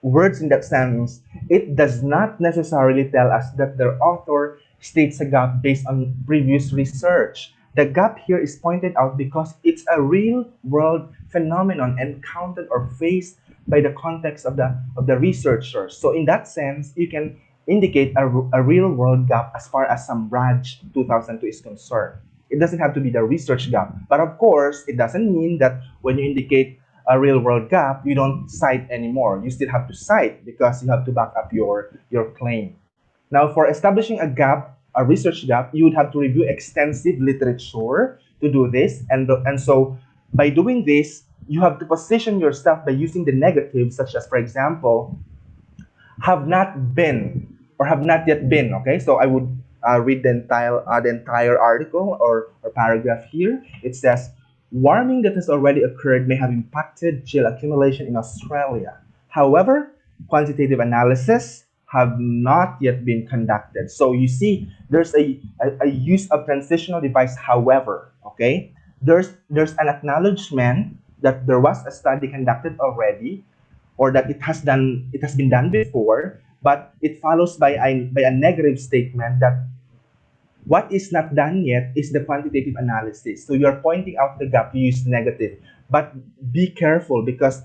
words in that sentence, it does not necessarily tell us that the author states a gap based on previous research. The gap here is pointed out because it's a real world phenomenon encountered or faced by the context of the researchers. So in that sense, you can indicate a real world gap as far as some Raj 2002 is concerned. It doesn't have to be the research gap, but of course, it doesn't mean that when you indicate a real world gap, you don't cite anymore. You still have to cite because you have to back up your claim. Now, for establishing a gap, a research gap, you would have to review extensive literature to do this. And so by doing this, you have to position yourself by using the negatives, such as, for example, have not been or have not yet been. Okay, so I would read the entire article or paragraph here. It says, warming that has already occurred may have impacted gel accumulation in Australia. However, quantitative analysis have not yet been conducted. So you see, there's a use of transitional device, however, okay? There's an acknowledgement that there was a study conducted already, or that it has been done before, but it follows by a negative statement that what is not done yet is the quantitative analysis. So you're pointing out the gap, you use negative. But be careful because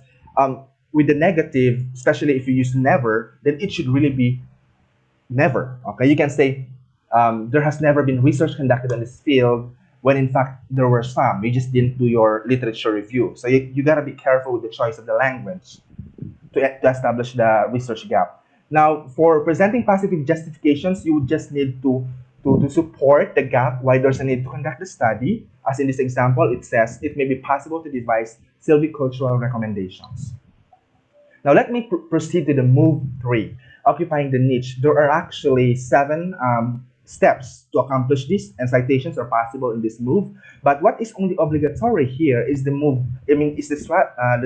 with the negative, especially if you use never, then it should really be never. Okay, you can say there has never been research conducted on this field when in fact there were some. You just didn't do your literature review. So you gotta be careful with the choice of the language to establish the research gap. Now, for presenting positive justifications, you would just need to support the gap why there's a need to conduct the study. As in this example, it says it may be possible to devise silvicultural recommendations. Now let me proceed to the move 3, occupying the niche. There are actually 7 steps to accomplish this, and citations are possible in this move. But what is only obligatory here is the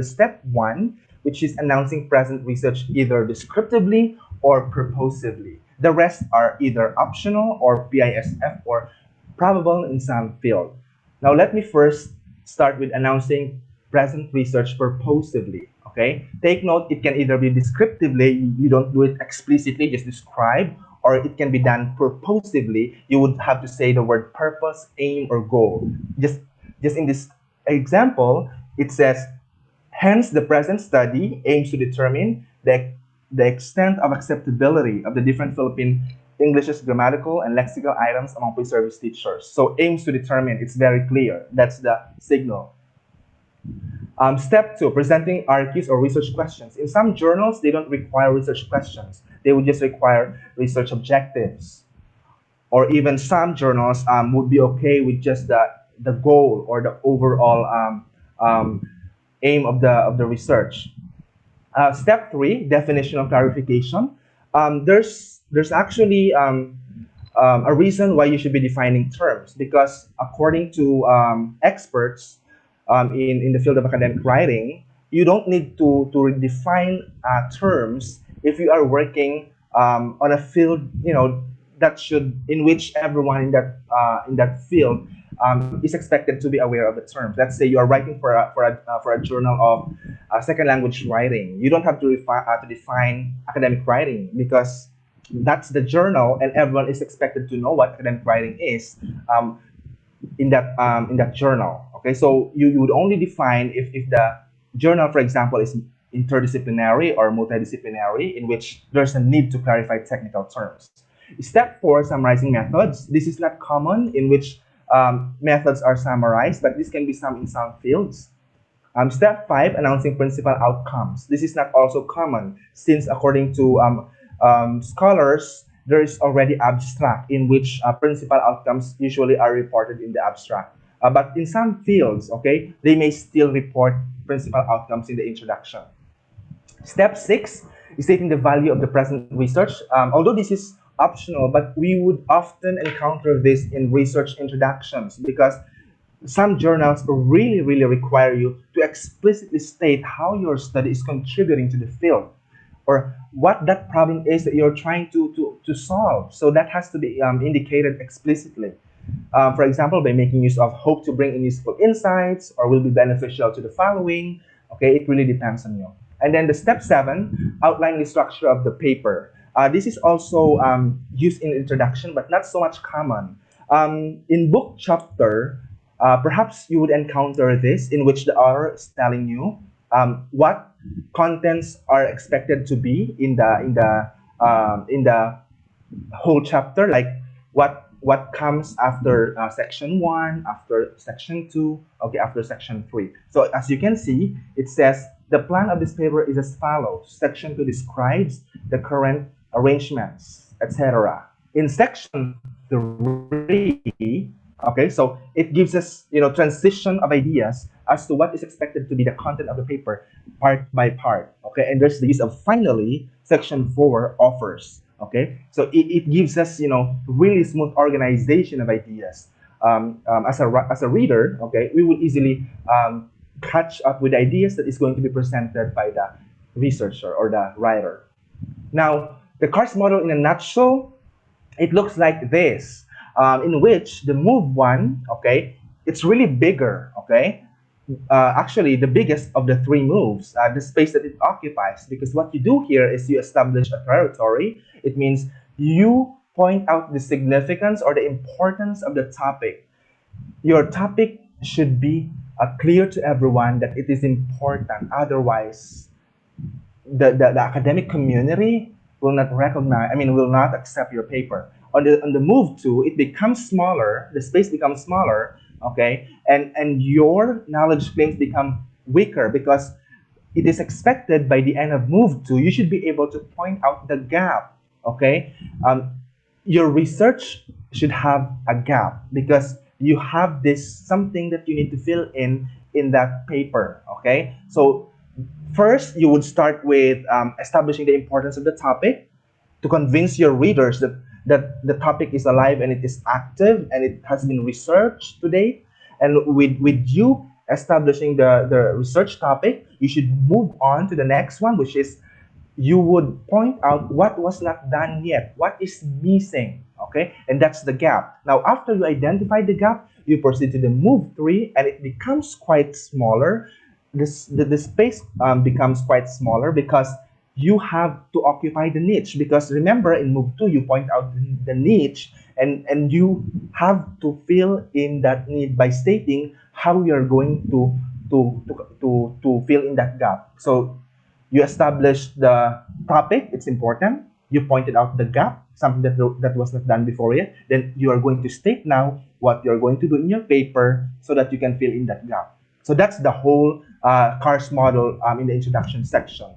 step 1, which is announcing present research either descriptively or purposively. The rest are either optional or PISF or probable in some field. Now let me first start with announcing present research purposively. Okay, take note, it can either be descriptively, you don't do it explicitly, just describe, or it can be done purposively. You would have to say the word purpose, aim, or goal. Just in this example, it says, hence the present study aims to determine the extent of acceptability of the different Philippine English's grammatical and lexical items among pre-service teachers. So aims to determine, it's very clear. That's the signal. Step 2, presenting RQs or research questions. In some journals, they don't require research questions. They would just require research objectives. Or even some journals would be okay with just the goal or the overall aim of the research. Step 3, definitional clarification. There's actually a reason why you should be defining terms, because according to experts in the field of academic writing, you don't need to redefine terms if you are working on a field, in which everyone in that field is expected to be aware of the terms. Let's say you are writing for a journal of second language writing. You don't have to define academic writing, because that's the journal, and everyone is expected to know what academic writing is in that journal. Okay, so you would only define if the journal, for example, is interdisciplinary or multidisciplinary, in which there's a need to clarify technical terms. Step 4, summarizing methods. This is not common, in which methods are summarized, but this can be in some fields. Step 5, announcing principal outcomes. This is not also common, since according to scholars, there is already abstract in which principal outcomes usually are reported in the abstract. But in some fields, okay, they may still report principal outcomes in the introduction. Step 6 is stating the value of the present research. Although this is optional, but we would often encounter this in research introductions, because some journals really require you to explicitly state how your study is contributing to the field, or what that problem is that you're trying to solve. So that has to be indicated explicitly. For example, by making use of hope to bring in useful insights or will be beneficial to the following. Okay, it really depends on you. And then the step 7, outline the structure of the paper. This is also used in introduction, but not so much common. In book chapter, perhaps you would encounter this, in which the author is telling you what contents are expected to be in the whole chapter, like what comes after section 1, after section 2, okay, after section 3. So as you can see, it says the plan of this paper is as follows. Section 2 describes the current arrangements, etc. In section 3, okay, so it gives us, transition of ideas as to what is expected to be the content of the paper, part by part, okay. And there's the use of finally. Section 4 offers, okay. So it gives us, really smooth organization of ideas. As a reader, okay, we will easily catch up with ideas that is going to be presented by the researcher or the writer. Now, the CARS model in a nutshell, it looks like this, in which the move 1, okay, it's really bigger, okay. Actually, the biggest of the 3 moves, the space that it occupies, because what you do here is you establish a territory. It means you point out the significance or the importance of the topic. Your topic should be clear to everyone that it is important. Otherwise, the academic community will not recognize, will not accept your paper. On the move to, it becomes smaller, the space becomes smaller, okay, and your knowledge claims become weaker, because it is expected by the end of move to, you should be able to point out the gap, okay. Your research should have a gap, because you have this something that you need to fill in that paper, okay. So first, you would start with establishing the importance of the topic to convince your readers that the topic is alive and it is active and it has been researched to date. And with you establishing the research topic, you should move on to the next one, which is you would point out what was not done yet, what is missing, okay? And that's the gap. Now, after you identify the gap, you proceed to the move 3, and it becomes quite smaller. The space becomes quite smaller because you have to occupy the niche. Because remember, in move 2, you point out the niche, and you have to fill in that need by stating how you're going to fill in that gap. So you establish the topic, it's important. You pointed out the gap, something that was not done before yet. Then you are going to state now what you're going to do in your paper so that you can fill in that gap. So that's the whole CARS model in the introduction section.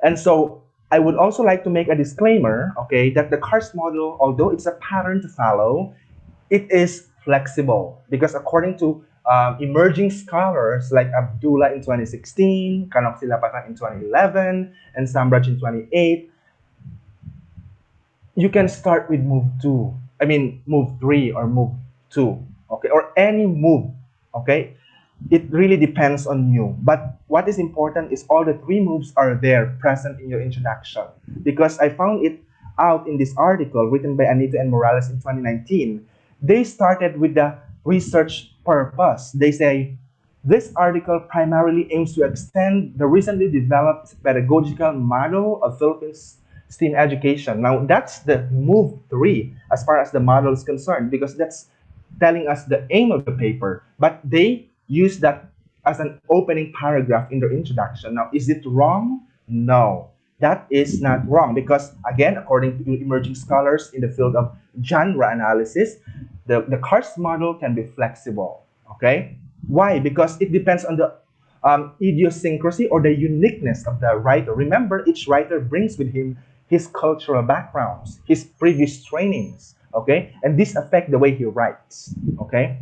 And so I would also like to make a disclaimer, okay, that the CARS model, although it's a pattern to follow, it is flexible, because according to emerging scholars like Abdullah in 2016, Kanok Silapatan in 2011, and Sambraj in 2008, you can start with move 3 or move 2, okay, or any move, okay. It really depends on you. But what is important is all the 3 moves are there present in your introduction, because I found it out in this article written by Anito and Morales in 2019. They started with the research purpose. They say, this article primarily aims to extend the recently developed pedagogical model of Philippines STEAM education. Now, that's the move 3 as far as the model is concerned, because that's telling us the aim of the paper. But they use that as an opening paragraph in their introduction. Now, is it wrong? No, that is not wrong, because again, according to emerging scholars in the field of genre analysis, the CARS model can be flexible, okay? Why? Because it depends on the idiosyncrasy or the uniqueness of the writer. Remember, each writer brings with him his cultural backgrounds, his previous trainings, okay? And this affects the way he writes, okay?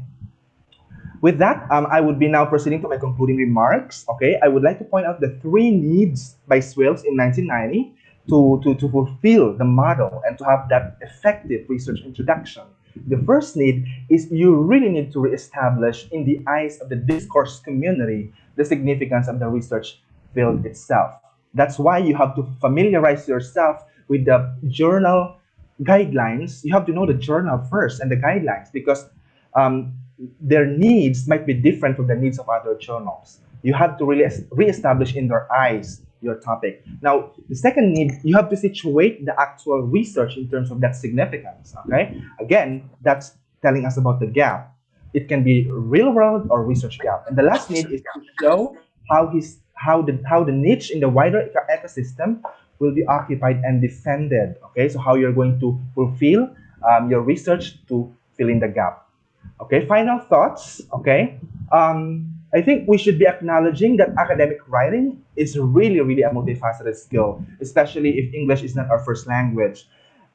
With that, I would be now proceeding to my concluding remarks, okay? I would like to point out the 3 needs by Swales in 1990 to fulfill the model and to have that effective research introduction. The first need is you really need to reestablish in the eyes of the discourse community the significance of the research field itself. That's why you have to familiarize yourself with the journal guidelines. You have to know the journal first and the guidelines because um, their needs might be different from the needs of other journals. You have to really reestablish in their eyes your topic. Now, the second need, you have to situate the actual research in terms of that significance. Okay, again, that's telling us about the gap. It can be real world or research gap. And the last need is to show how the niche in the wider ecosystem will be occupied and defended. Okay, so how you're going to fulfill your research to fill in the gap. Okay, final thoughts. Okay, I think we should be acknowledging that academic writing is really, really a multifaceted skill, especially if English is not our first language.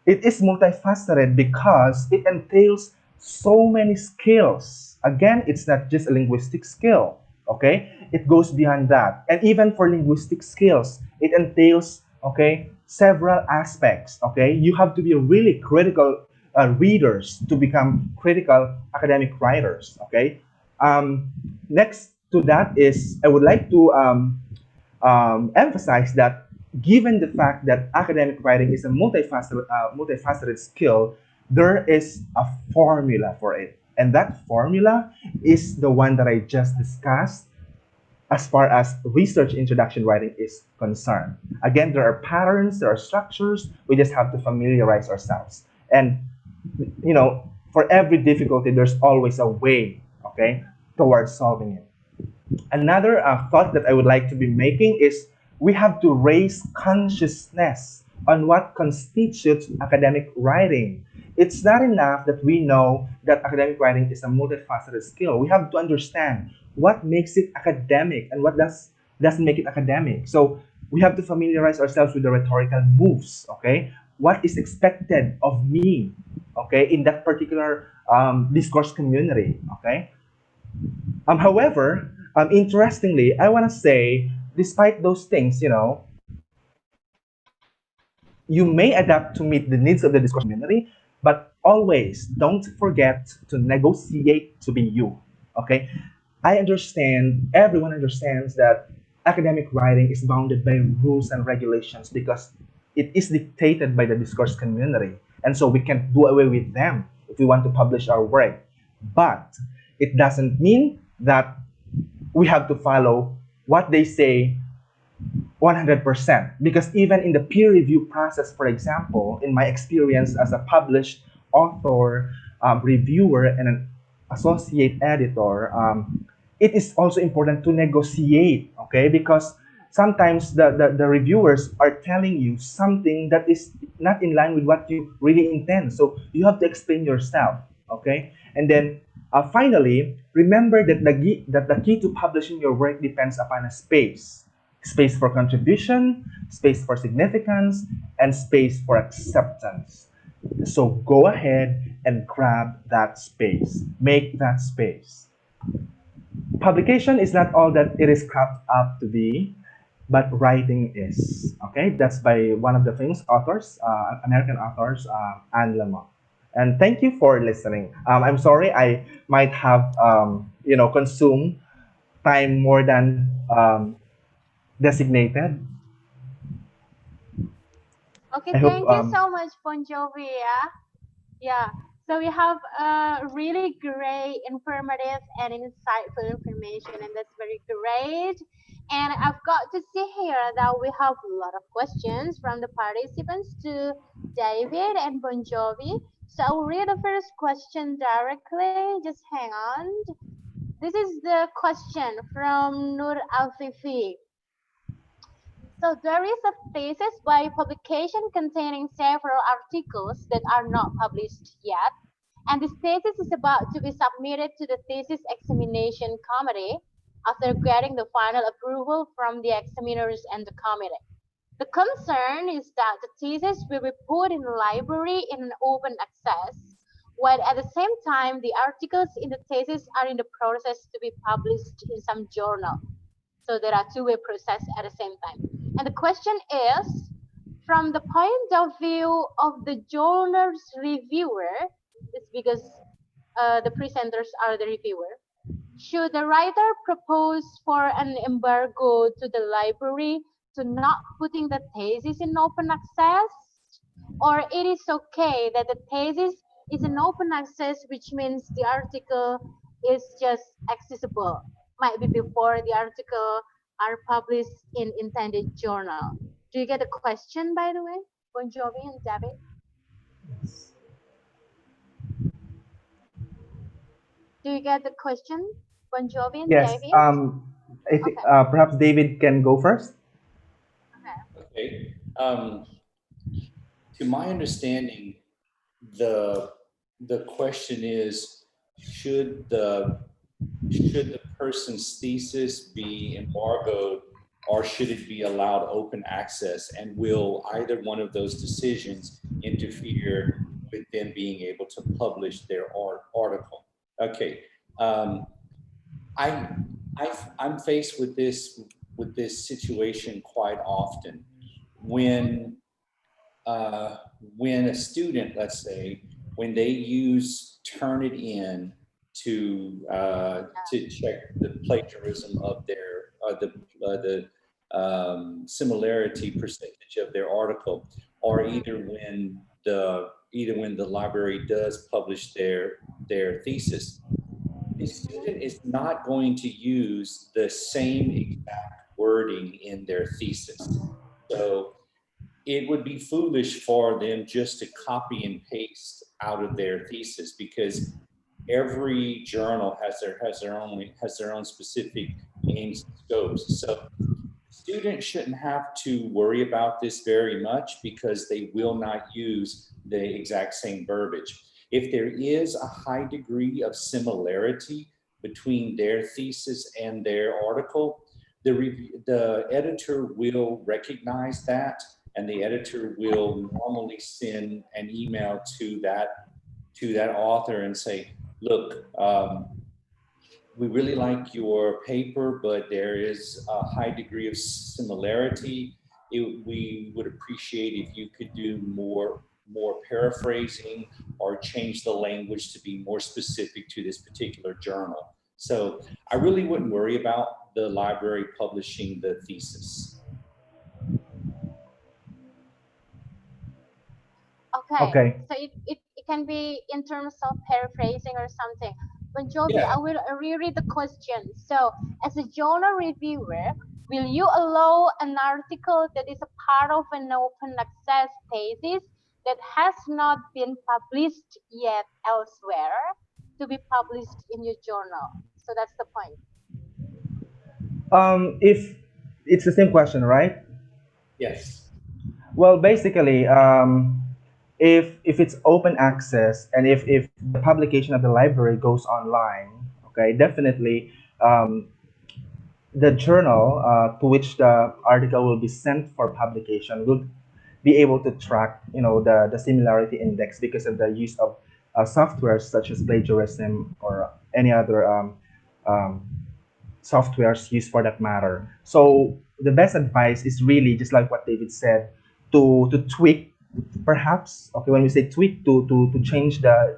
It is multifaceted because it entails so many skills. Again, it's not just a linguistic skill. Okay, it goes beyond that, and even for linguistic skills, it entails several aspects. Okay, you have to be really critical readers to become critical academic writers. Okay, next to that is I would like to emphasize that given the fact that academic writing is a multifaceted skill, there is a formula for it, and that formula is the one that I just discussed as far as research introduction writing is concerned. Again, there are patterns, there are structures. We just have to familiarize ourselves. And for every difficulty, there's always a way, towards solving it. Another thought that I would like to be making is we have to raise consciousness on what constitutes academic writing. It's not enough that we know that academic writing is a multifaceted skill. We have to understand what makes it academic and what doesn't make it academic. So we have to familiarize ourselves with the rhetorical moves. What is expected of me, in that particular discourse community. However, interestingly, I want to say, despite those things, you may adapt to meet the needs of the discourse community, but always don't forget to negotiate to be you. Okay, I understand, everyone understands that academic writing is bounded by rules and regulations because it is dictated by the discourse community. And so we can't do away with them if we want to publish our work. But it doesn't mean that we have to follow what they say 100%. Because even in the peer review process, for example, in my experience as a published author, reviewer, and an associate editor, it is also important to negotiate, because sometimes the reviewers are telling you something that is not in line with what you really intend. So you have to explain yourself, And then finally, remember that the key to publishing your work depends upon a space. Space for contribution, space for significance, and space for acceptance. So go ahead and grab that space. Make that space. Publication is not all that it is cracked up to be, but writing is. That's by one of the famous authors, American authors, Anne Lamott. And thank you for listening. I'm sorry I might have consumed time more than designated. Okay, I hope thank you so much, Bon Jovi. Yeah. So we have really great, informative, and insightful information, and that's very great. And I've got to see here that we have a lot of questions from the participants to David and Bon Jovi. So I'll read the first question directly. Just hang on. This is the question from Nur Alfifi. So there is a thesis by publication containing several articles that are not published yet, and this thesis is about to be submitted to the thesis examination committee after getting the final approval from the examiners and the committee. The concern is that the thesis will be put in the library in open access, while at the same time the articles in the thesis are in the process to be published in some journal. So there are two-way process at the same time. And the question is, from the point of view of the journal's reviewer, It's because the presenters are the reviewer. Should the writer propose for an embargo to the library to not putting the thesis in open access? Or it is okay that the thesis is in open access, which means the article is just accessible, might be before the article are published in intended journal. Do you get the question, by the way, Bon Jovi and David? Do you get the question, Bon Jovi and Yes. David? I think Okay, perhaps David can go first. okay. Okay. To my understanding, the the question is, should the should the person's thesis be embargoed or should it be allowed open access? And will either one of those decisions interfere with them being able to publish their article? Okay. Um, I, I'm faced with this situation quite often when uh, when a student, let's say, when they use Turnitin to check the plagiarism of their the similarity percentage of their article, or either when the library does publish their thesis, the student is not going to use the same exact wording in their thesis. So it would be foolish for them just to copy and paste out of their thesis because every journal has their own specific aims and scopes. So students shouldn't have to worry about this very much because they will not use the exact same verbiage. If there is a high degree of similarity between their thesis and their article, the editor will recognize that, and the editor will normally send an email to that author and say, look, we really like your paper, but there is a high degree of similarity. We would appreciate if you could do more paraphrasing or change the language to be more specific to this particular journal. So I really wouldn't worry about the library publishing the thesis. Okay, Okay. so it can be in terms of paraphrasing or something. Bon Jovi, Yeah, I will reread the question. So, as a journal reviewer, will you allow an article that is a part of an open access thesis that has not been published yet elsewhere to be published in your journal? So that's the point. If it's the same question, right? yes. Well, basically, if it's open access and if the publication of the library goes online, okay, definitely the journal to which the article will be sent for publication will be able to track, the similarity index because of the use of softwares such as plagiarism or any other um, softwares used for that matter. So the best advice is really just like what David said, to tweak, perhaps. Okay, when we say tweak, to change the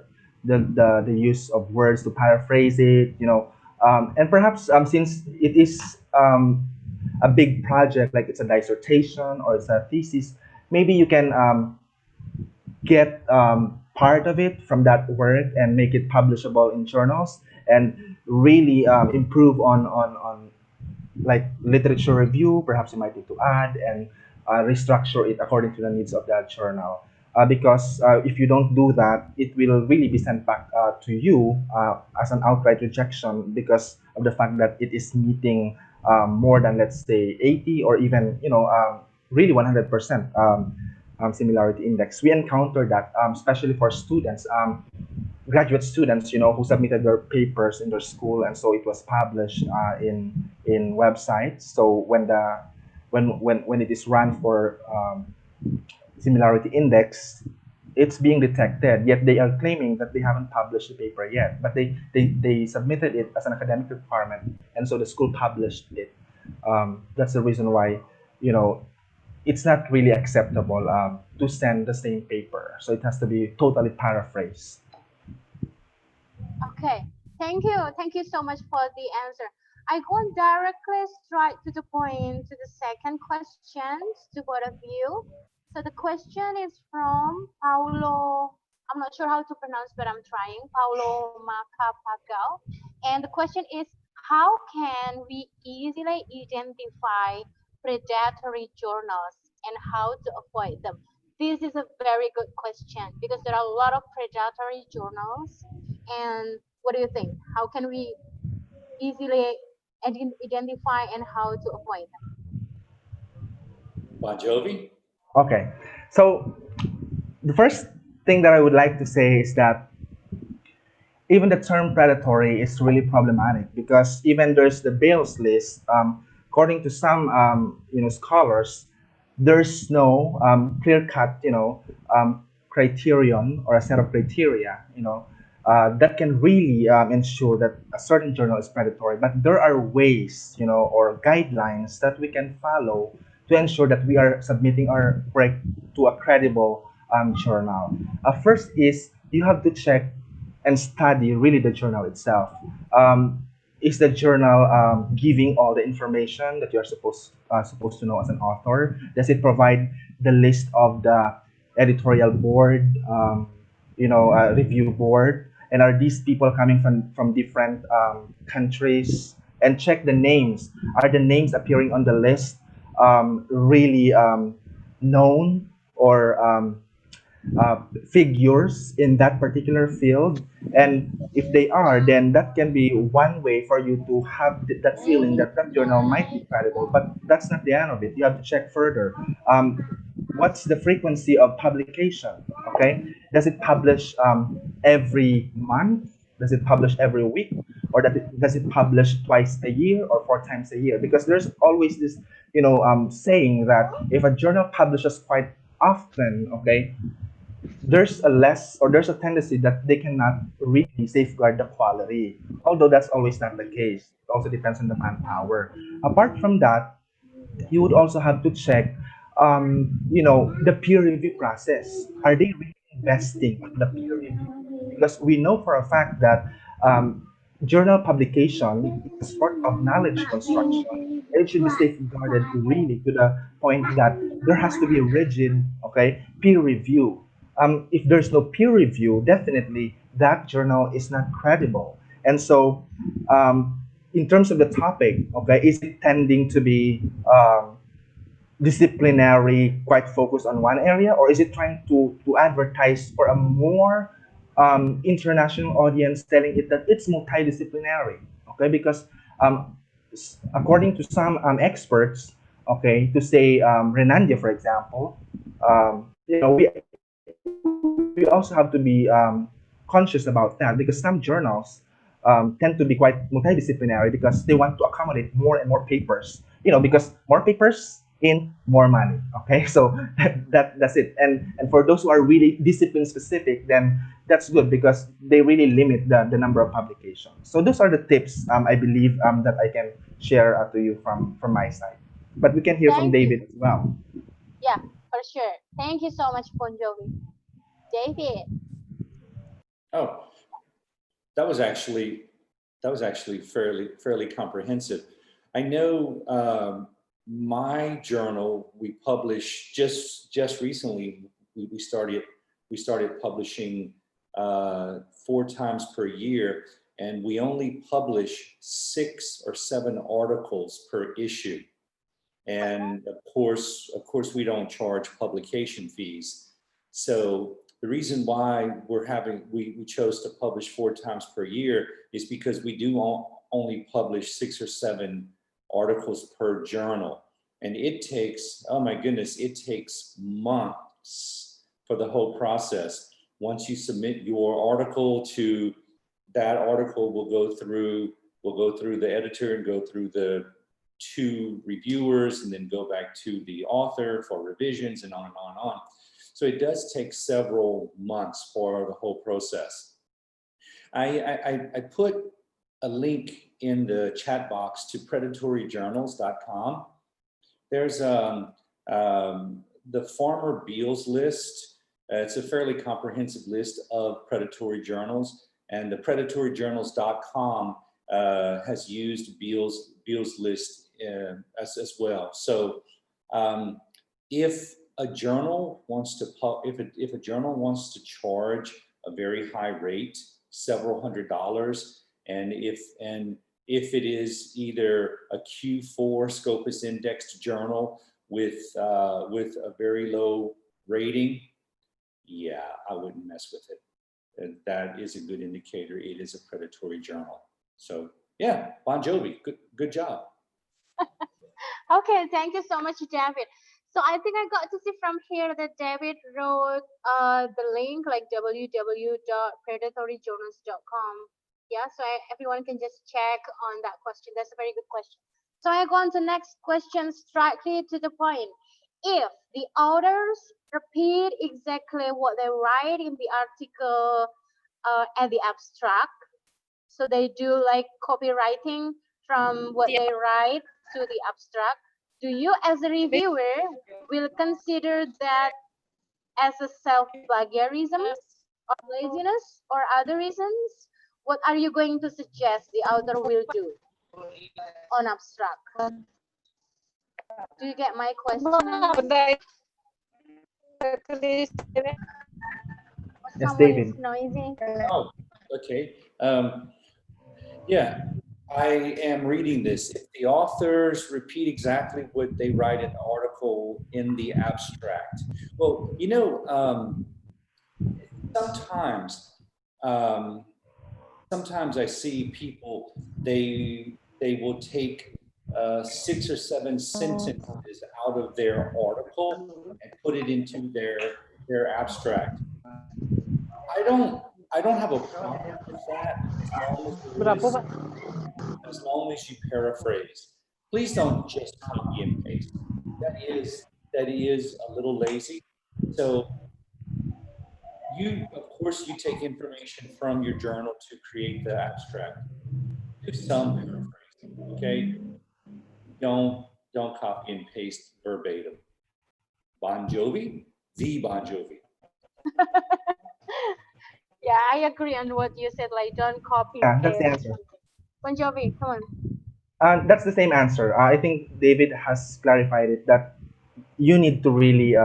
use of words, to paraphrase it, and perhaps since it is a big project, like it's a dissertation or it's a thesis, maybe you can get part of it from that work and make it publishable in journals and really improve on like literature review. Perhaps you might need to add and restructure it according to the needs of that journal. Because if you don't do that, it will really be sent back to you as an outright rejection because of the fact that it is meeting more than, let's say, 80 or even really 100% similarity index. We encounter that, especially for students. Graduate students, who submitted their papers in their school, and so it was published in websites. So when it is run for similarity index, it's being detected. Yet they are claiming that they haven't published the paper yet, but they submitted it as an academic requirement, and so the school published it. That's the reason why you know it's not really acceptable to send the same paper. So it has to be totally paraphrased. Okay, thank you so much for the answer. I go directly straight to the point to the second question to both of you. So the question is from Paulo. I'm not sure how to pronounce, but I'm trying. Paulo Macapagal, and the question is, how can we easily identify predatory journals and how to avoid them? This is a very good question because there are a lot of predatory journals. And what do you think? How can we easily identify and how to avoid them? Bon Jovi? Okay, so the first thing that I would like to say is that even the term predatory is really problematic because even there's the Bales list. According to some scholars, there's no clear-cut criterion or a set of criteria that can really ensure that a certain journal is predatory. But there are ways or guidelines that we can follow to ensure that we are submitting our work to a credible journal. First is you have to check and study really the journal itself. Is the journal giving all the information that you're supposed to know as an author? Does it provide the list of the editorial board, review board? And are these people coming from different countries? And check the names. Are the names appearing on the list really known or figures in that particular field? And if they are, then that can be one way for you to have that feeling that that journal might be credible. But that's not the end of it. You have to check further. What's the frequency of publication? Okay, does it publish every month? Does it publish every week? Or does it publish twice a year or four times a year? Because there's always this saying that if a journal publishes quite often, okay, there's a tendency that they cannot really safeguard the quality. Although that's always not the case. It also depends on the manpower. Apart from that, you would also have to check, the peer review process. Are they really investing in the peer review? Because we know for a fact that journal publication is a sort of knowledge construction. It should be safeguarded really to the point that there has to be a rigid, okay, peer review. If there's no peer review, definitely that journal is not credible. And so, in terms of the topic, okay, is it tending to be disciplinary, quite focused on one area, or is it trying to advertise for a more international audience, telling it that it's multidisciplinary? Okay, because according to some experts, okay, to say Renandia, for example, we also have to be conscious about that because some journals tend to be quite multidisciplinary because they want to accommodate more and more papers. Because more papers in more money. Okay, so that's it. And for those who are really discipline specific, then that's good because they really limit the number of publications. So those are the tips I believe that I can share to you from my side. But we can hear from Thank you. David as well. Yeah, for sure. Thank you so much, Bon Jovi. David. Oh, that was actually fairly comprehensive. I know my journal we published just recently. We started publishing 4 times per year, and we only publish 6 or 7 articles per issue. And of course, we don't charge publication fees. So the reason why we chose to publish 4 times per year is because we do only publish 6 or 7 articles per journal. And it takes, oh my goodness, it takes months for the whole process. Once you submit your article to that article will go through the editor and go through the 2 reviewers and then go back to the author for revisions and on and on and on. So it does take several months for the whole process. I put a link in the chat box to predatoryjournals.com. There's the Farmer Beals list. It's a fairly comprehensive list of predatory journals. and the predatoryjournals.com has used Beall's list as well. So if a journal wants to if a journal wants to charge a very high rate, several $100s, and if it is either a Q4 Scopus indexed journal with a very low rating, yeah, I wouldn't mess with it. That is a good indicator. It is a predatory journal. So yeah, Bon Jovi, good job. Okay, thank you so much, David. So I think I got to see from here that David wrote the link like www.predatoryjournals.com. Yeah, so everyone can just check on that question. That's a very good question. So I go on to next question, strictly to the point. If the authors repeat exactly what they write in the article and the abstract, so they do like copywriting from what they write to the abstract, do you as a reviewer will consider that as a self-plagiarism or laziness or other reasons? What are you going to suggest the author will do on abstract? Do you get my question? Yes, Someone is David. noisy. Oh, okay. Yeah, I am reading this. If the authors repeat exactly what they write in the article in the abstract, well, you know, sometimes, sometimes I see people, they will take 6 or 7 sentences out of their article and put it into their abstract. I don't have a problem with that as long as you paraphrase. Please don't just copy and paste. That is a little lazy. So of course, you take information from your journal to create the abstract. Do some paraphrasing, okay? Don't copy and paste verbatim. Bon Jovi, the Bon Jovi. Yeah, I agree on what you said. Like, don't copy and Yeah, that's the paste answer. something. Bon Jovi, come on. That's the same answer. I think David has clarified it that you need to really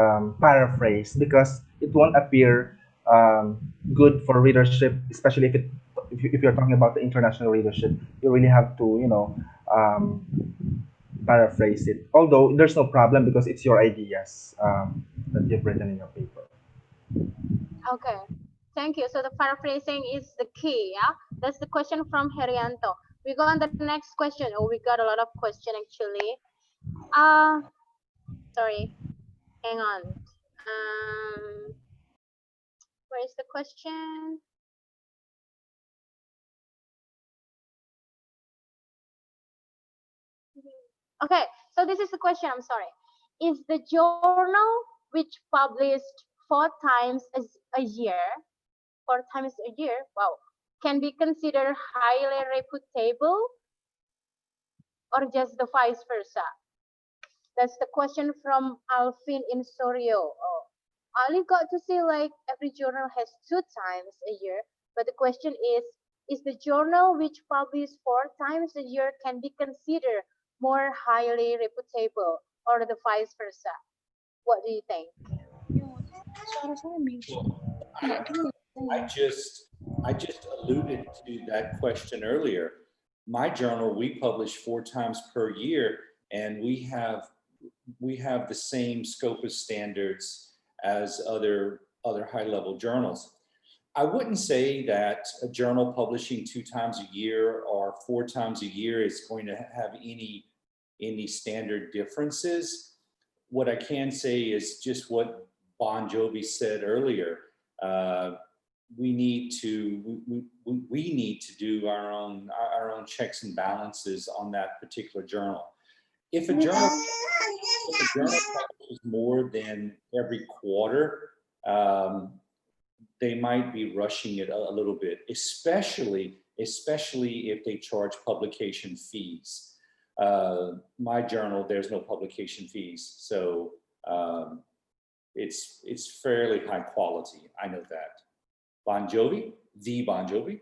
paraphrase because it won't appear good for readership, especially if you're talking about the international readership. You really have to um, paraphrase it. Although there's no problem because it's your ideas that you've written in your paper. Okay, thank you. So the paraphrasing is the key, yeah? That's the question from Herianto. We go on the next question. Oh, we got a lot of question actually. Sorry, hang on. Where is the question? Okay, so this is the question, I'm sorry. Is the journal which published 4 times a year, 4 times a year, wow, can be considered highly reputable or just the vice versa? That's the question from Alvin in Sorio. Oh, I only got to see like every journal has 2 times a year, but the question is the journal which publishes 4 times a year can be considered more highly reputable or the vice versa? What do you think? I just alluded to that question earlier. My journal, we publish 4 times per year, and we have the same Scopus standards as other high-level journals. I wouldn't say that a journal publishing 2 times a year or 4 times a year is going to have any standard differences. What I can say is just what Bon Jovi said earlier. We need to do our own checks and balances on that particular journal. If a journal publishes more than every quarter, they might be rushing it a little bit, especially if they charge publication fees. My journal, there's no publication fees, so it's fairly high quality. I know that. Bon Jovi, the Bon Jovi.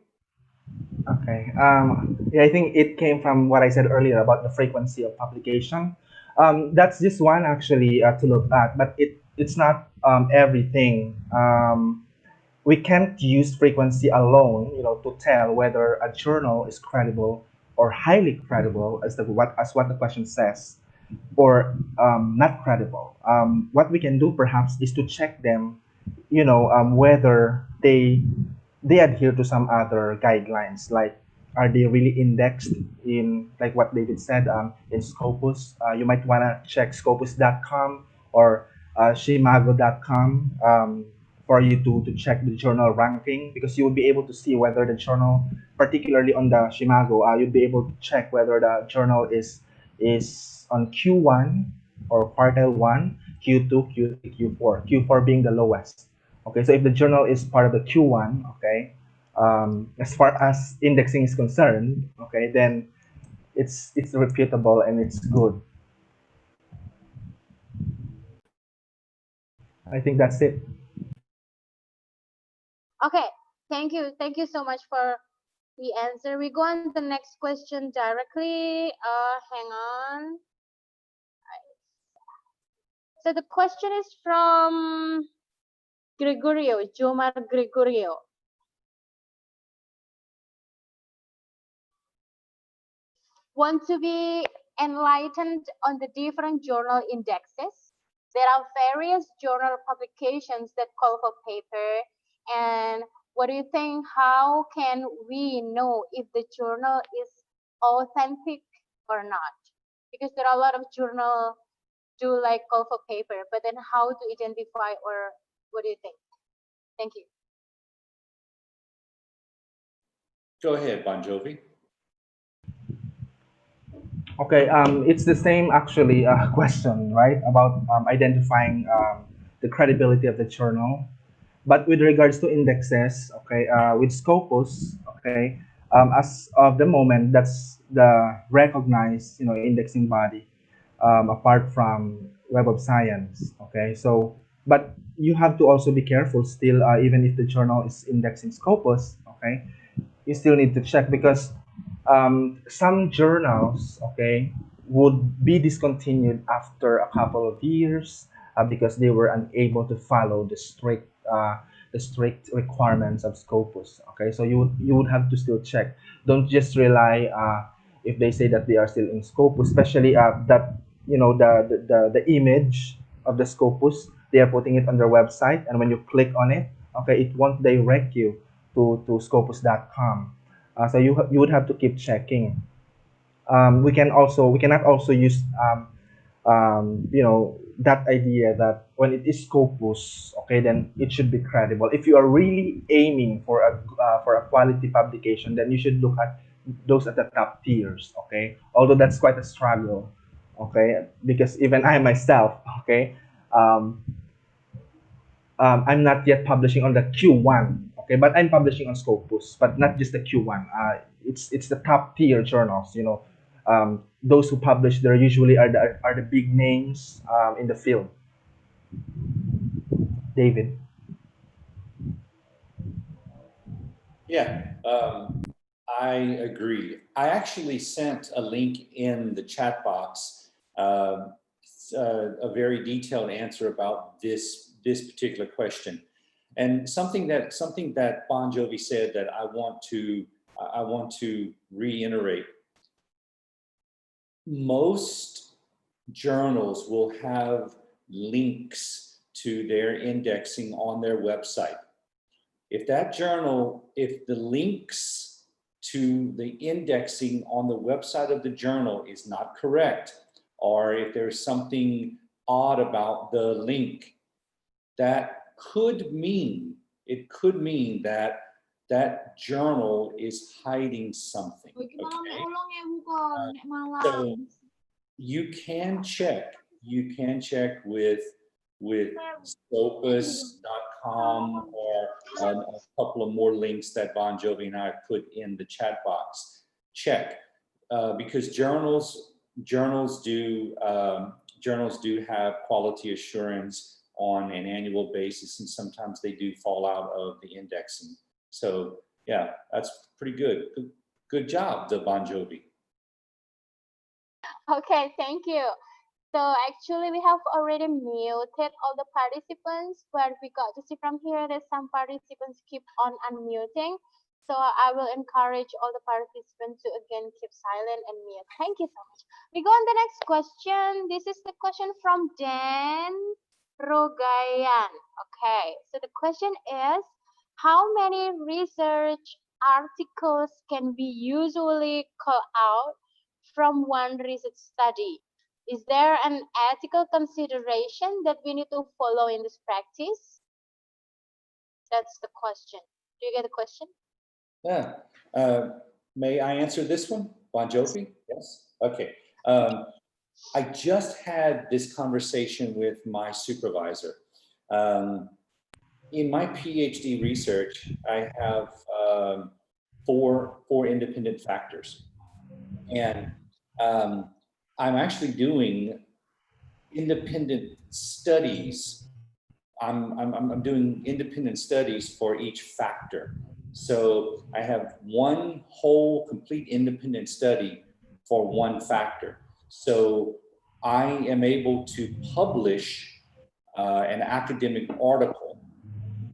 Okay. Yeah, I think it came from what I said earlier about the frequency of publication. That's just one actually to look at, but it's not everything. We can't use frequency alone, to tell whether a journal is credible or highly credible, as what the question says, or not credible. What we can do perhaps is to check them, whether they adhere to some other guidelines, like are they really indexed in, like what David said, in Scopus. You might want to check scopus.com or shimago.com, for you to check the journal ranking, because you will be able to see whether the journal, particularly on the Shimago, you'll be able to check whether the journal is on Q1 or quartile 1, Q2, Q3, Q4, Q4 being the lowest. Okay, so if the journal is part of the Q1, okay, as far as indexing is concerned, okay, then it's reputable and it's good. I think that's it. Okay, thank you so much for the answer. We go on to the next question directly. Hang on. So the question is from Gregorio, Jomar Gregorio. Want to be enlightened on the different journal indexes? There are various journal publications that call for paper. And what do you think? How can we know if the journal is authentic or not? Because there are a lot of journal do like call for paper, but then how to identify, or what do you think? Thank you. Go ahead, Bon Jovi. Okay, it's the same actually question, right? About identifying the credibility of the journal. But with regards to indexes, okay, with Scopus, okay, as of the moment, that's the recognized, indexing body, apart from Web of Science, okay. So, but you have to also be careful still, even if the journal is indexing Scopus, okay, you still need to check, because some journals, okay, would be discontinued after a couple of years, because they were unable to follow the strict requirements of Scopus. Okay, so you would have to still check. Don't just rely, if they say that they are still in Scopus, especially that, the image of the Scopus, they are putting it on their website, and when you click on it, okay, it won't direct you to scopus.com. So you would have to keep checking. We cannot also use, that idea that when it is Scopus, okay, then it should be credible. If you are really aiming for a quality publication, then you should look at those at the top tiers, okay. Although that's quite a struggle, okay, because even I myself, okay, um, I'm not yet publishing on the Q1, okay, but I'm publishing on Scopus, but not just the Q1. It's the top tier journals. Those who publish there usually are the big names in the field. David. Yeah, I agree. I actually sent a link in the chat box, a very detailed answer about this particular question, and something that Bon Jovi said that I want to reiterate. Most journals will have links to their indexing on their website. If the links to the indexing on the website of the journal is not correct, or if there's something odd about the link, it could mean that that journal is hiding something. Okay? So you can check with scopus.com, or a couple of more links that Bon Jovi and I put in the chat box. Check, because journals do have quality assurance on an annual basis, and sometimes they do fall out of the indexing. So Yeah, that's pretty good. Good job, the Bon Jovi. Okay, thank you. So actually, we have already muted all the participants, but we got to see from here that some participants keep on unmuting. So I will encourage all the participants to again keep silent and mute. Thank you so much. We go on the next question. This is the question from Dan Rogayan. Okay, so the question is, how many research articles can be usually call out from one research study? Is there an ethical consideration that we need to follow in this practice? That's the question. Do you get the question? Yeah. May I answer this one, Bon Jovi? Yes. Okay. I just had this conversation with my supervisor. In my PhD research, I have four independent factors, and I'm actually doing independent studies. I'm doing independent studies for each factor. So I have one whole complete independent study for one factor. So I am able to publish an academic article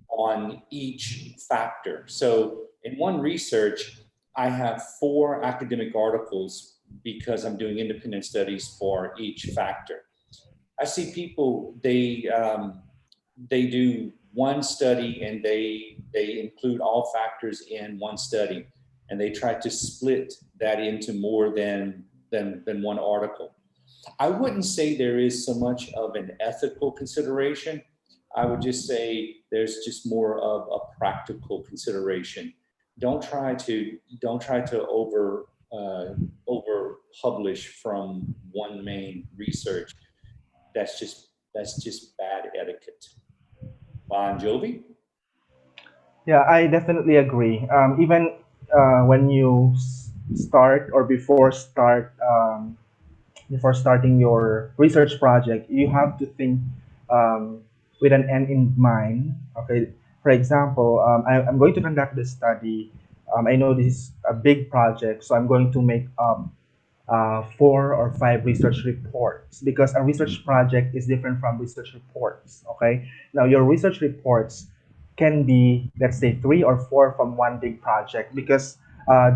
on each factor. So in one research, I have 4 academic articles because I'm doing independent studies for each factor. I see people, they do one study and they include all factors in one study, and they try to split that into more than one article. I wouldn't say there is so much of an ethical consideration. I would just say there's just more of a practical consideration. Don't try to over publish from one main research. That's just bad etiquette. Bon Jovi? Yeah, I definitely agree. Even when you start or before starting your research project, you have to think um, with an end in mind. Okay, for example, I'm going to conduct this study. I know this is a big project, so I'm going to make 4 or 5 research reports because a research project is different from research reports. Okay, now your research reports can be, let's say, 3 or 4 from one big project because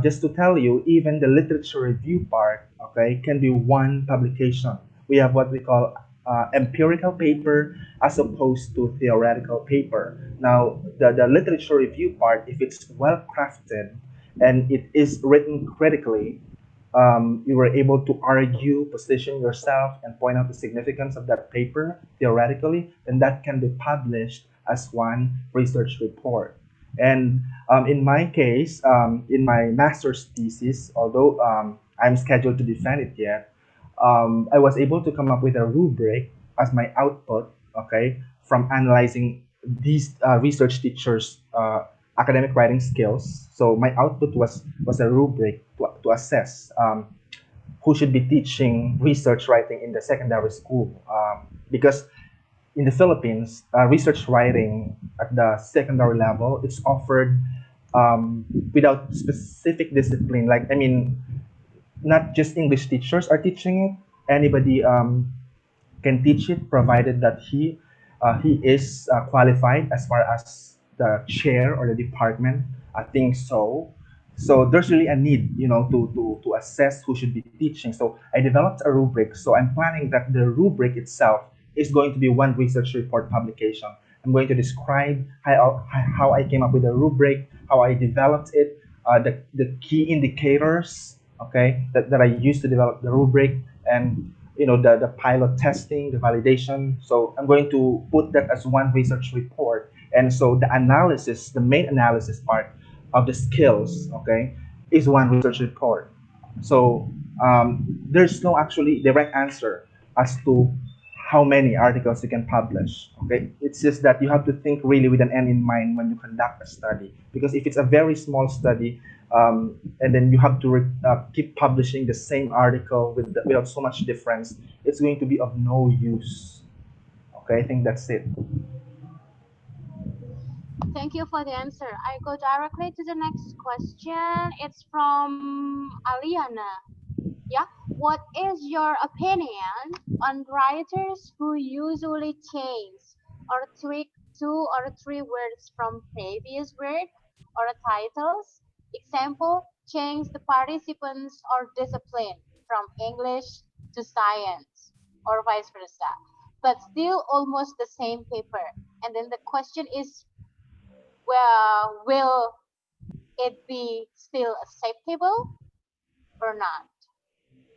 just to tell you, even the literature review part, okay, can be one publication. We have what we call empirical paper as opposed to theoretical paper. Now, the literature review part, if it's well crafted and it is written critically, you were able to argue, position yourself, and point out the significance of that paper theoretically, then that can be published as one research report. And in my case, in my master's thesis, although I'm scheduled to defend it yet, I was able to come up with a rubric as my output, okay, from analyzing these research teachers' academic writing skills. So my output was a rubric to assess who should be teaching research writing in the secondary school. Because in the Philippines, research writing at the secondary level it's offered without specific discipline. Like I mean, not just English teachers are teaching it. Anybody can teach it, provided that he is qualified as far as the chair or the department. I think so. So there's really a need, to assess who should be teaching. So I developed a rubric. So I'm planning that the rubric itself is going to be one research report publication. I'm going to describe how I came up with the rubric, how I developed it, the key indicators, okay, that I used to develop the rubric, and the pilot testing, the validation. So I'm going to put that as one research report. And so the main analysis part of the skills, okay, is one research report. So there's no actually direct answer as to how many articles you can publish. Okay, it's just that you have to think really with an end in mind when you conduct a study. Because if it's a very small study, and then you have to keep publishing the same article without so much difference, it's going to be of no use. Okay, I think that's it. Thank you for the answer. I go directly to the next question. It's from Aliana. Yeah. What is your opinion on writers who usually change or tweak two or three words from previous word or titles? Example, change the participants or discipline from English to science or vice versa, but still almost the same paper. And then the question is, well, will it be still acceptable or not?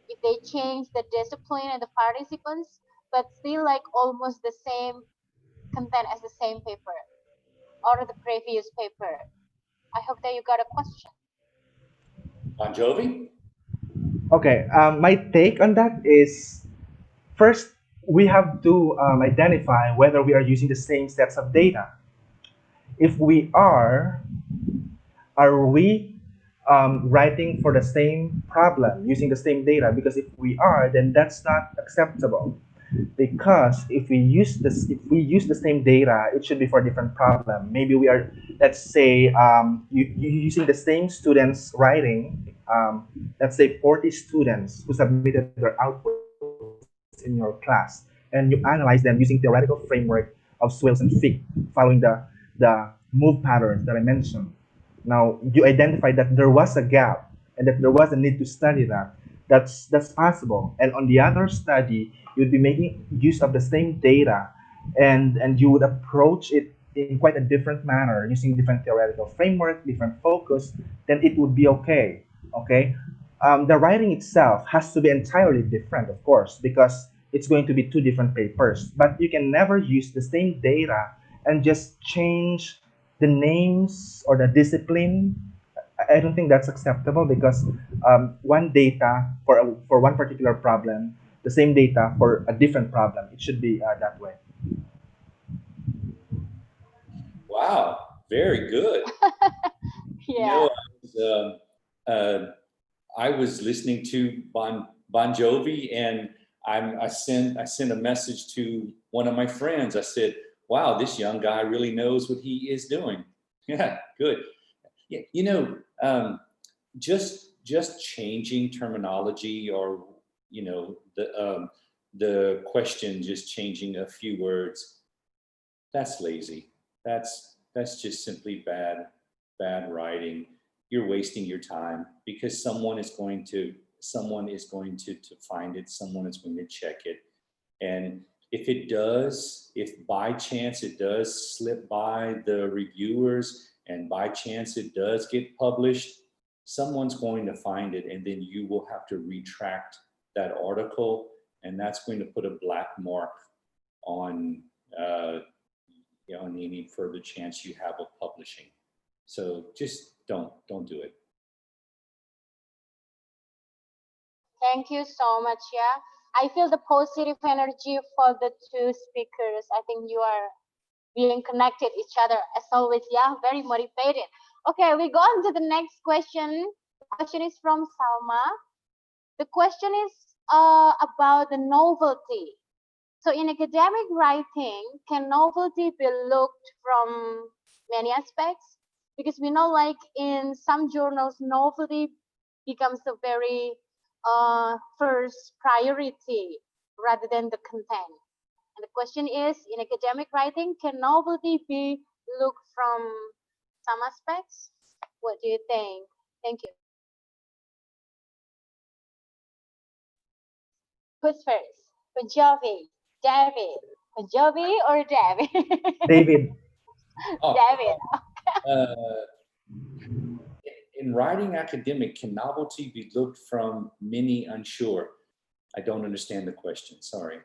If they change the discipline and the participants, but still like almost the same content as the same paper or the previous paper. I hope that you got a question. Bon Jovi? Okay, my take on that is first we have to identify whether we are using the same sets of data. If we are we writing for the same problem using the same data? Because if we are, then that's not acceptable. Because if we use the same data, it should be for a different problem. Maybe we are, let's say, you using the same students writing. Let's say 40 students who submitted their outputs in your class, and you analyze them using theoretical framework of Swales and Fick, following the move patterns that I mentioned. Now you identify that there was a gap and that there was a need to study that. That's possible. And on the other study, you'd be making use of the same data, and you would approach it in quite a different manner using different theoretical framework, different focus. Then it would be okay. Okay, the writing itself has to be entirely different, of course, because it's going to be two different papers. But you can never use the same data and just change the names or the discipline. I don't think that's acceptable because one data for one particular problem, the same data for a different problem. It should be that way. Wow, very good. You Yeah. know, I was listening to Bon Jovi, and I sent a message to one of my friends. I said, "Wow, this young guy really knows what he is doing." Yeah, good. Yeah, just changing terminology, or the question, just changing a few words. That's lazy. That's just simply bad writing. You're wasting your time because someone is going to find it, someone is going to check it. And if by chance it does slip by the reviewers, and by chance it does get published, someone's going to find it, and then you will have to retract that article, and that's going to put a black mark on on any further chance you have of publishing. So just don't do it. Thank you so much. Yeah. I feel the positive energy for the two speakers. I think you are being connected each other as always. Yeah, very motivated. Okay, we go on to the next question. The question is from Salma. The question is about the novelty. So in academic writing, can novelty be looked from many aspects? Because we know, like in some journals, novelty becomes the very first priority rather than the content. And the question is, in academic writing, can novelty be looked from some aspects? What do you think? Thank you. Who's first? Punjabi, David. Punjabi or David? David. Oh, David. uh, in writing academic, can novelty be looked from many unsure? I don't understand the question. Sorry.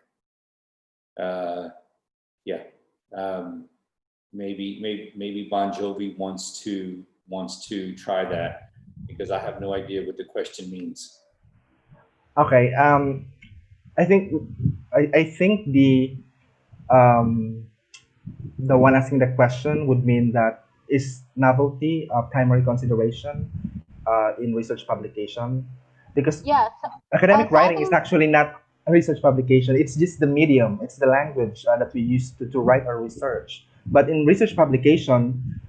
Yeah. Maybe Bon Jovi wants to try that, because I have no idea what the question means. Okay. I think I think um, the one asking the question would mean that is novelty a primary consideration in research publication? Because Yeah. So academic also, I writing is think actually not a research publication. It's just the medium. It's the language that we use to write our research. But in research publication,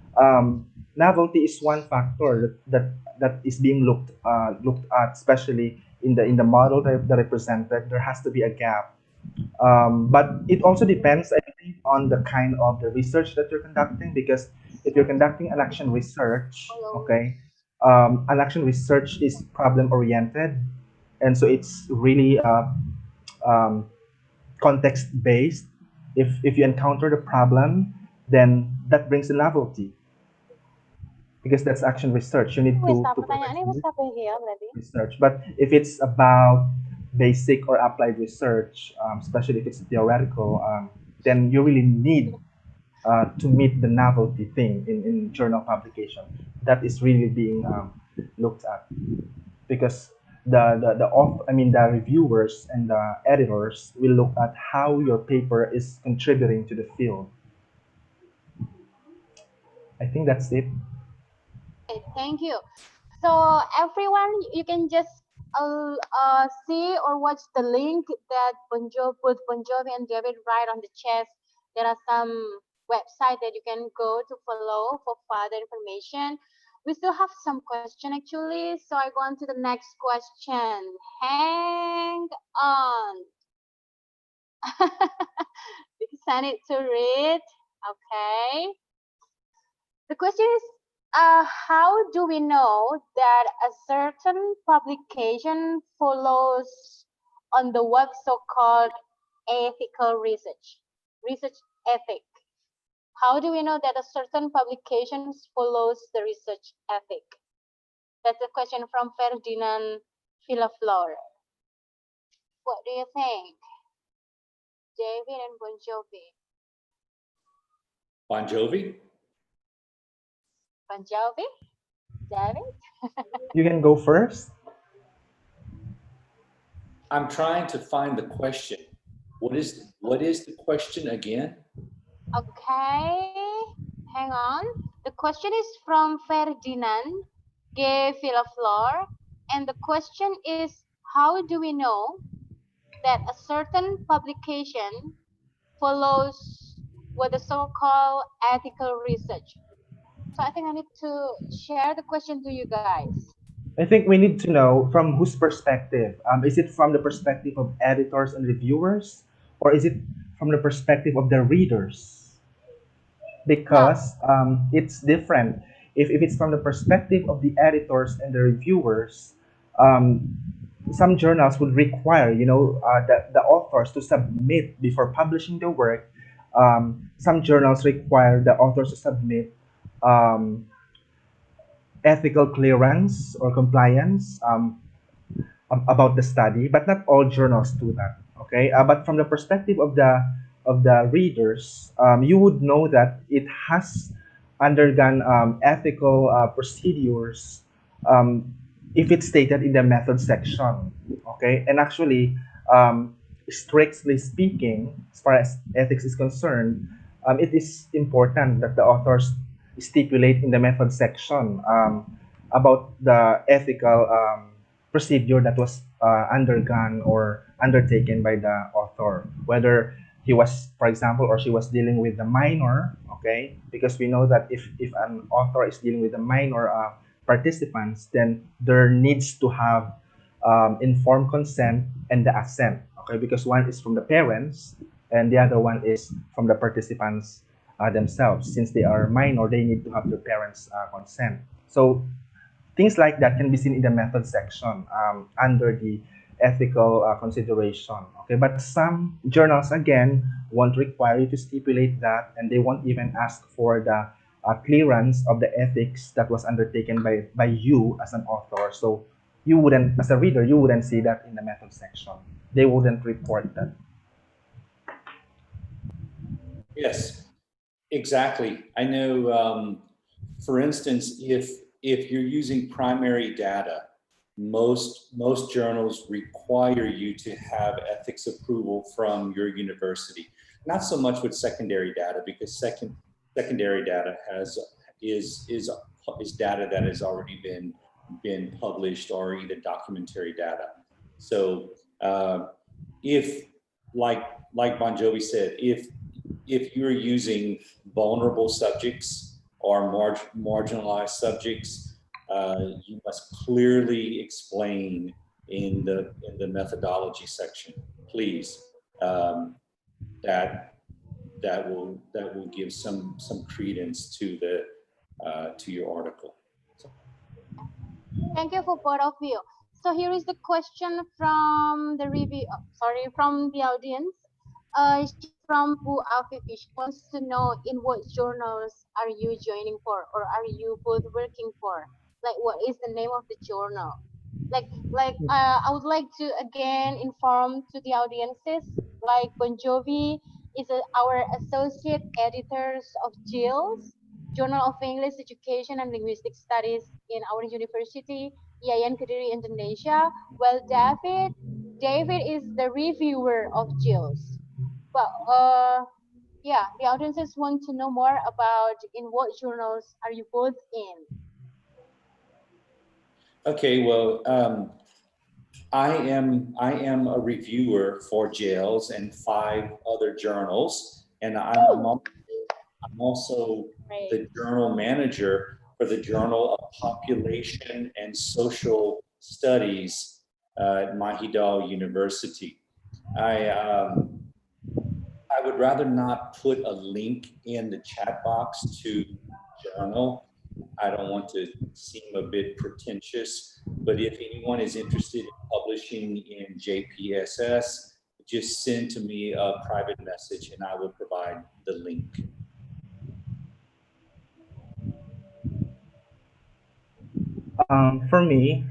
novelty is one factor that is being looked at, especially in the model that I presented. There has to be a gap, but it also depends, I think, on the kind of the research that you're conducting. Because if you're conducting an action research, okay, an action research is problem oriented, and so it's really um, context based. If you encounter the problem, then that brings a novelty, because that's action research. You need Wis, to provide pertanyaannya wis some sampai ya berarti. research. But if it's about basic or applied research, especially if it's theoretical, then you really need to meet the novelty thing in journal publication. That is really being looked at, because I mean the reviewers and the editors will look at how your paper is contributing to the field. I think that's it. Okay, thank you. So everyone, you can just see or watch the link that Bon Jovi and David write on the chat. There are some website that you can go to follow for further information. We still have some question actually, so I go on to the next question. Hang on. You send it to read. Okay. The question is, how do we know that a certain publication follows on the what so-called ethical research ethic? How do we know that a certain publication follows the research ethic? That's a question from Ferdinand Villaflor. What do you think, David and Bon Jovi? Bon Jovi? Bon Jovi? David? You can go first. I'm trying to find the question. What is the question again? Okay, hang on. The question is from Ferdinand G. Villaflor, and the question is, how do we know that a certain publication follows what the so-called ethical research? So I think I need to share the question to you guys. I think we need to know from whose perspective. Is it from the perspective of editors and reviewers, or is it from the perspective of the readers? Well, Because it's different. If it's from the perspective of the editors and the reviewers, um, some journals would require, the authors to submit before publishing the work. Some journals require the authors to submit um, ethical clearance or compliance about the study, but not all journals do that. Okay, but from the perspective of the readers, you would know that it has undergone ethical procedures um, if it's stated in the method section. Okay, and actually, strictly speaking, as far as ethics is concerned, it is important that the authors stipulate in the method section about the ethical procedure that was undergone or undertaken by the author, whether he was, for example, or she was dealing with the minor. Okay, because we know that if an author is dealing with the minor participants, then there needs to have informed consent and the assent. Okay, because one is from the parents and the other one is from the participants themselves. Since they are minor, they need to have their parents consent. So things like that can be seen in the method section under the ethical consideration. Okay, but some journals again won't require you to stipulate that, and they won't even ask for the clearance of the ethics that was undertaken by you as an author. So you wouldn't, as a reader, you wouldn't see that in the method section. They wouldn't report that. Yes, exactly. I know, for instance, if you're using primary data, most journals require you to have ethics approval from your university. Not so much with secondary data, because secondary data is data that has already been published, or either documentary data. So if like Bon Jovi said, if you're using vulnerable subjects or marginalized subjects, you must clearly explain in the methodology section, please. That will give some credence to the to your article. Thank you for both of you. So here is the question from the review. From the audience. She's from Bu Afifi. She wants to know in what journals are you joining for, or are you both working for? Like, what is the name of the journal? I would like to again inform to the audiences. Like Bon Jovi is our associate editors of JILS, Journal of English Education and Linguistic Studies in our university, IAIN Kediri, Indonesia. Well, David is the reviewer of JILS. But yeah, the audiences want to know more about in what journals are you both in. Okay, well, I am a reviewer for JILS and 5 other journals, and I'm also the journal manager for the Journal of Population and Social Studies at Mahidol University. I would rather not put a link in the chat box to journal. I don't want to seem a bit pretentious, but if anyone is interested in publishing in JPSS, just send to me a private message and I will provide the link. For me,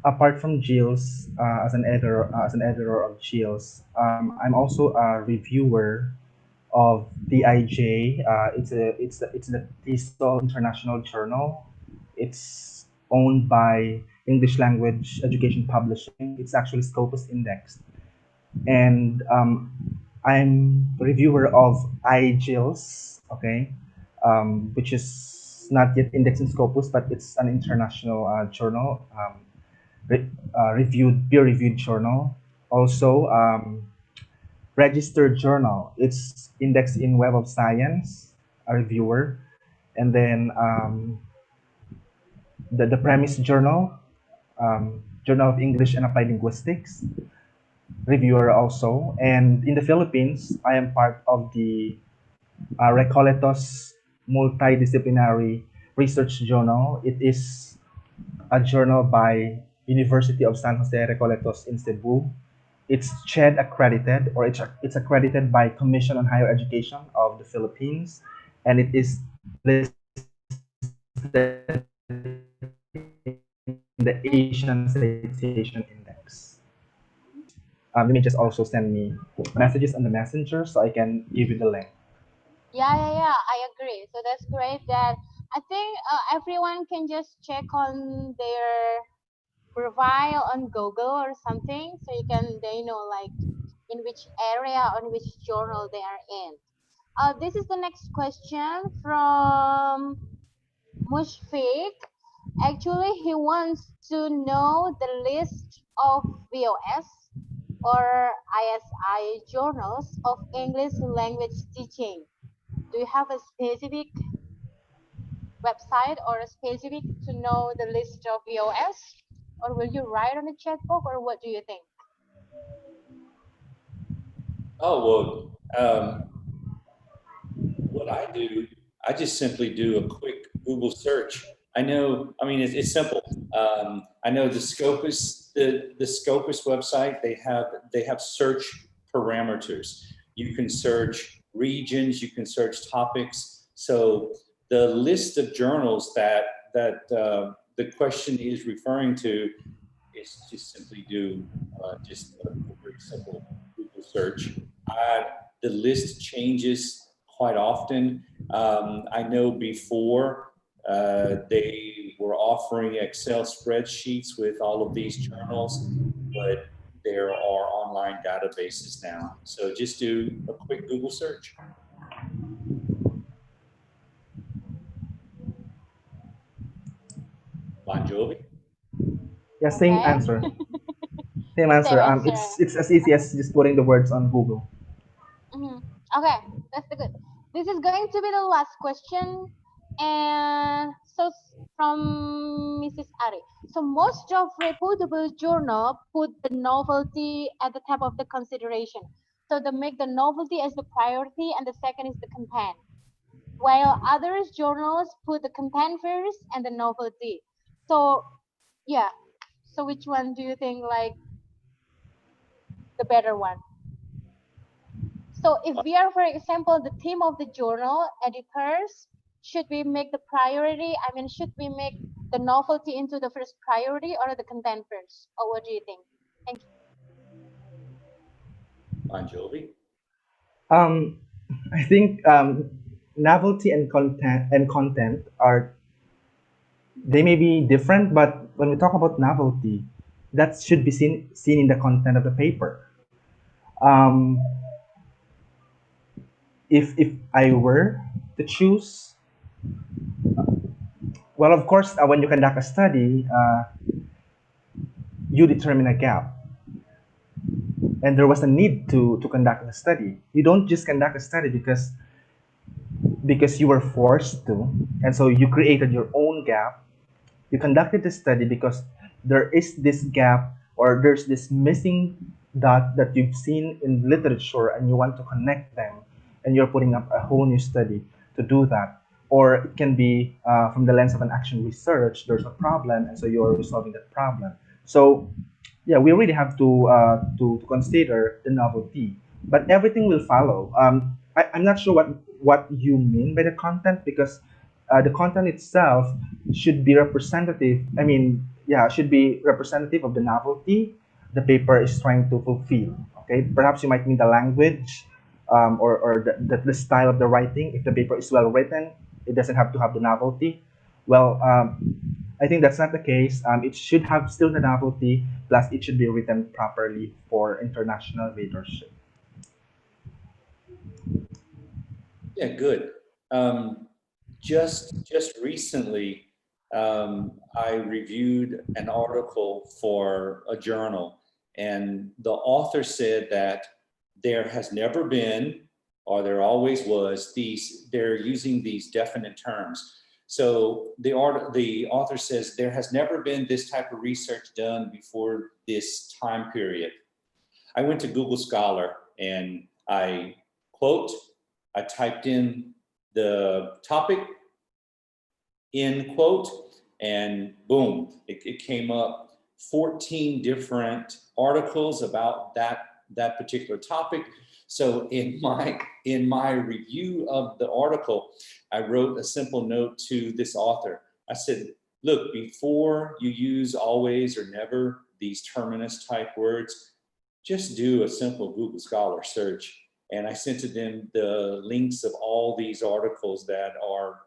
apart from Jill's as an editor of Jill's, I'm also a reviewer of DIJ. It's the TESOL International Journal. It's owned by English Language Education Publishing. It's actually Scopus indexed, and I'm reviewer of iJILS. Okay, which is not yet indexed in Scopus, but it's an international journal. Peer-reviewed journal. Also, registered journal. It's indexed in Web of Science, a reviewer. And then the Premise Journal, Journal of English and Applied Linguistics, reviewer also. And in the Philippines, I am part of the Recoletos Multidisciplinary Research Journal. It is a journal by University of San Jose Recoletos in Cebu. It's CHED accredited, or it's accredited by Commission on Higher Education of the Philippines, and it is listed in the Asian Citation Index. You may just also send me messages on the messenger so I can give you the link. Yeah, I agree. So that's great that I think everyone can just check on their profile on Google or something, so they know like in which area, on which journal they are in. This is the next question from Mushfiq. Actually, he wants to know the list of VOS or ISI journals of English language teaching. Do you have a specific website or a specific to know the list of VOS? Or will you write on the chat box, or what do you think? Oh, well, what I do, I just simply do a quick Google search. I mean, it's simple. I know the Scopus website, they have search parameters. You can search regions, you can search topics. So the list of journals that the question is referring to is just simply do just a very simple Google search. The list changes quite often. I know before they were offering Excel spreadsheets with all of these journals, but there are online databases now. So just do a quick Google search. Bon Jovi? Yeah, same Okay. answer. Same answer. Same answer. It's as easy as just putting the words on Google. Okay, that's the This is going to be the last question. And so from Mrs. Ari. So most of reputable journal put the novelty at the top of the consideration. So they make the novelty as the priority and the second is the content. While others journals put the content first and the novelty. So yeah. So which one do you think like the better one? So if we are, for example, the theme of the journal, editors, should we make the priority? I mean, should we make the novelty into the first priority or the content first? Or what do you think? Thank you. Bon Jovi. Um, I think novelty and content are, they may be different, but when we talk about novelty, that should be seen in the content of the paper. Um, if I were to choose, well, of course, when you conduct a study, you determine a gap, and there was a need to conduct a study. You don't just conduct a study because you were forced to, and so you created your own gap. You conducted the study because there is this gap or there's this missing dot that you've seen in literature and you want to connect them, and you're putting up a whole new study to do that. Or it can be from the lens of an action research, there's a problem and so you're resolving that problem. So yeah, we really have to consider the novelty, but everything will follow. I'm not sure what you mean by the content, because the content itself should be representative. I mean, yeah, should be representative of the novelty the paper is trying to fulfill. Okay, perhaps you might mean the language, or the style of the writing. If the paper is well written, it doesn't have to have the novelty. Well, I think that's not the case. It should have still the novelty, plus it should be written properly for international readership. Yeah, good. Just recently, I reviewed an article for a journal, and the author said that there has never been, or there always was, they're using these definite terms. So the author says there has never been this type of research done before this time period. I went to Google Scholar and I typed in the topic, in quote, and boom, it came up 14 different articles about that particular topic. So in my review of the article, I wrote a simple note to this author. I said, look, before you use always or never, these terminus type words, just do a simple Google Scholar search. And I sent to them the links of all these articles that are,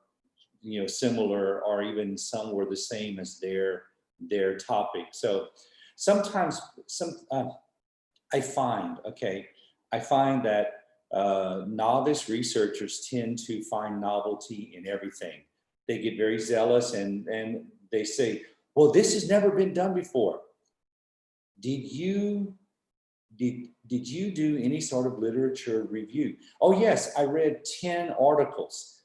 similar, or even some were the same as their topic. So sometimes I find that novice researchers tend to find novelty in everything. They get very zealous and they say, well, this has never been done before. Did you do any sort of literature review? Oh yes, I read 10 articles.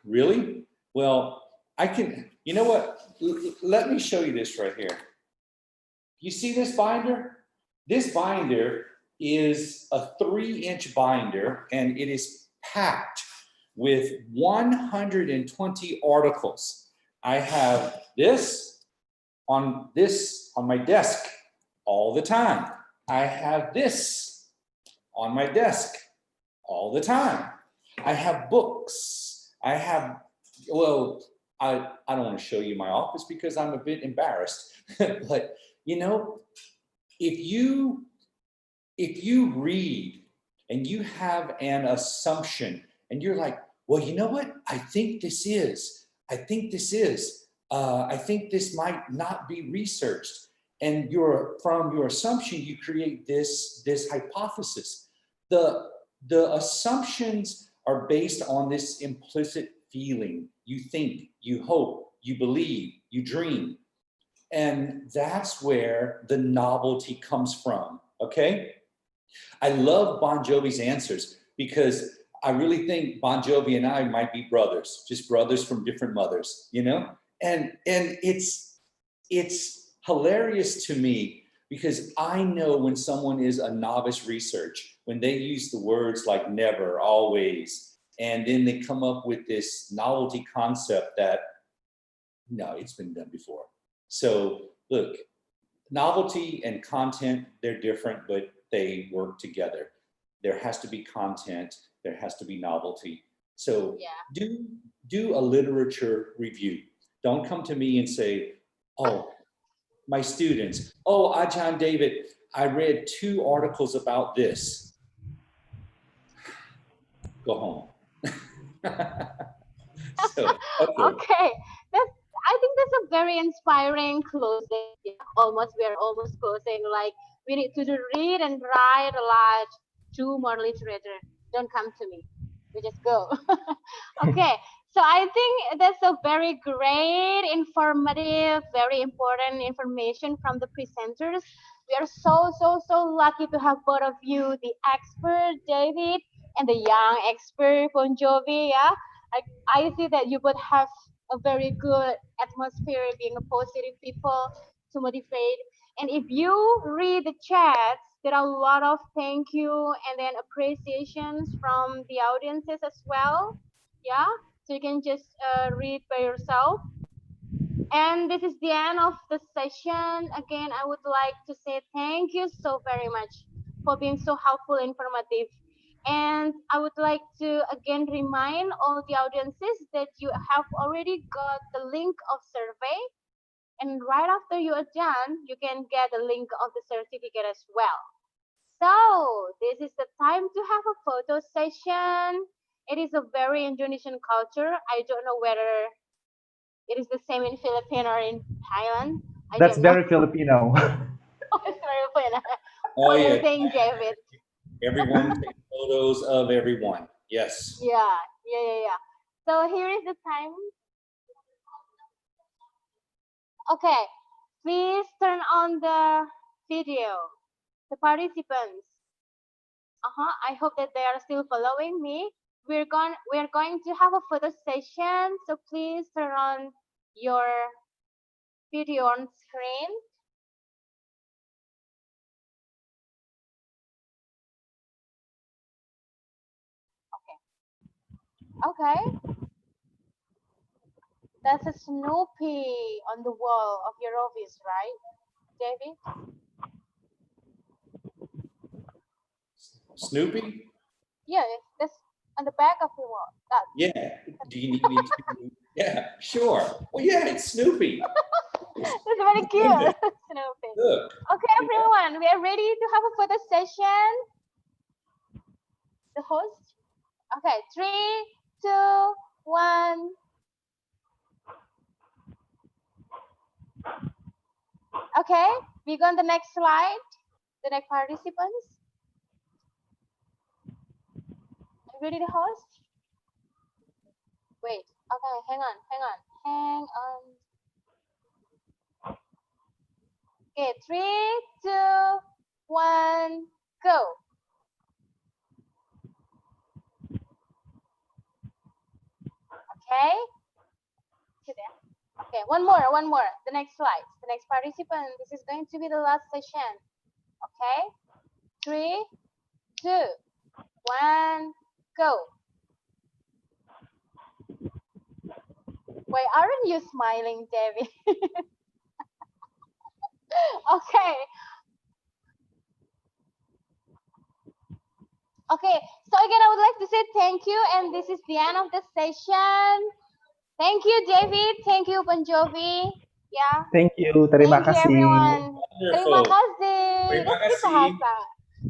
Really? Well, I can, you know what? Let me show you this right here. You see this binder? This binder is a 3-inch binder, and it is packed with 120 articles. I have this on my desk all the time. I have this on my desk all the time. I have books. I have, well, I don't want to show you my office because I'm a bit embarrassed. But if you read and you have an assumption and you're like, well, you know what? I think this might not be researched. And from your assumption, you create this hypothesis. The assumptions are based on this implicit feeling. You think, you hope, you believe, you dream. And that's where the novelty comes from, okay? I love Bon Jovi's answers because I really think Bon Jovi and I might be brothers, just brothers from different mothers, you know? And it's hilarious to me because I know when someone is a novice research, when they use the words like never, always, and then they come up with this novelty concept that, no, it's been done before. So look, novelty and content, they're different, but they work together. There has to be content, there has to be novelty. So Yeah. do a literature review. Don't come to me and say, oh, my students, oh, Ajahn David, I read 2 articles about this. Go home. So, okay. Okay. I think that's a very inspiring closing. Yeah, we are almost closing. Like we need to read and write a lot. Do more literature. Don't come to me. We just go. Okay. So I think that's a very great, informative, very important information from the presenters. We are so lucky to have both of you, the expert David and the young expert Bon Jovi. Yeah, I see that you both have a very good atmosphere, being a positive people to motivate. And if you read the chats, there are a lot of thank you and then appreciations from the audiences as well. Yeah, so you can just read by yourself. And this is the end of the session. Again, I would like to say thank you so very much for being so helpful, informative. And I would like to again remind all the audiences that you have already got the link of survey. And right after you are done, you can get the link of the certificate as well. So this is the time to have a photo session. It is a very Indonesian culture. I don't know whether it is the same in Philippines or in Thailand. I That's don't know. very Filipino. It's very fun. Oh What do you yeah, think, David? everyone take photos of everyone. Yes. Yeah. So here is the time. Okay, please turn on the video. The participants. I hope that they are still following me. We're going to have a photo session, so please turn on your video on screen. Okay. That's a Snoopy on the wall of your office, right, David? Snoopy? Yeah, that's on the back of the wall. That. Yeah. Do you need me to? Yeah, sure. Well, yeah, it's Snoopy. That's very cute. Snoopy. Look. Okay, everyone, we are ready to have a photo session. The host. Okay, 3, 2, 1. Okay, we go on the next slide. The next participants. Ready to host? Wait. Okay, hang on. Okay, 3, 2, 1, go. Okay. Okay, one more. The next slide. The next participant. This is going to be the last session. Okay. 3, 2, 1, go. Why aren't you smiling, Debbie? Okay. Okay, so again, I would like to say thank you, and this is the end of the session. Thank you, David. Thank you, Bon Jovi. Yeah. Thank you. Terima Thank you, kasih. everyone. Terima Wonderful. kasih. Terima That's kasih. bahasa.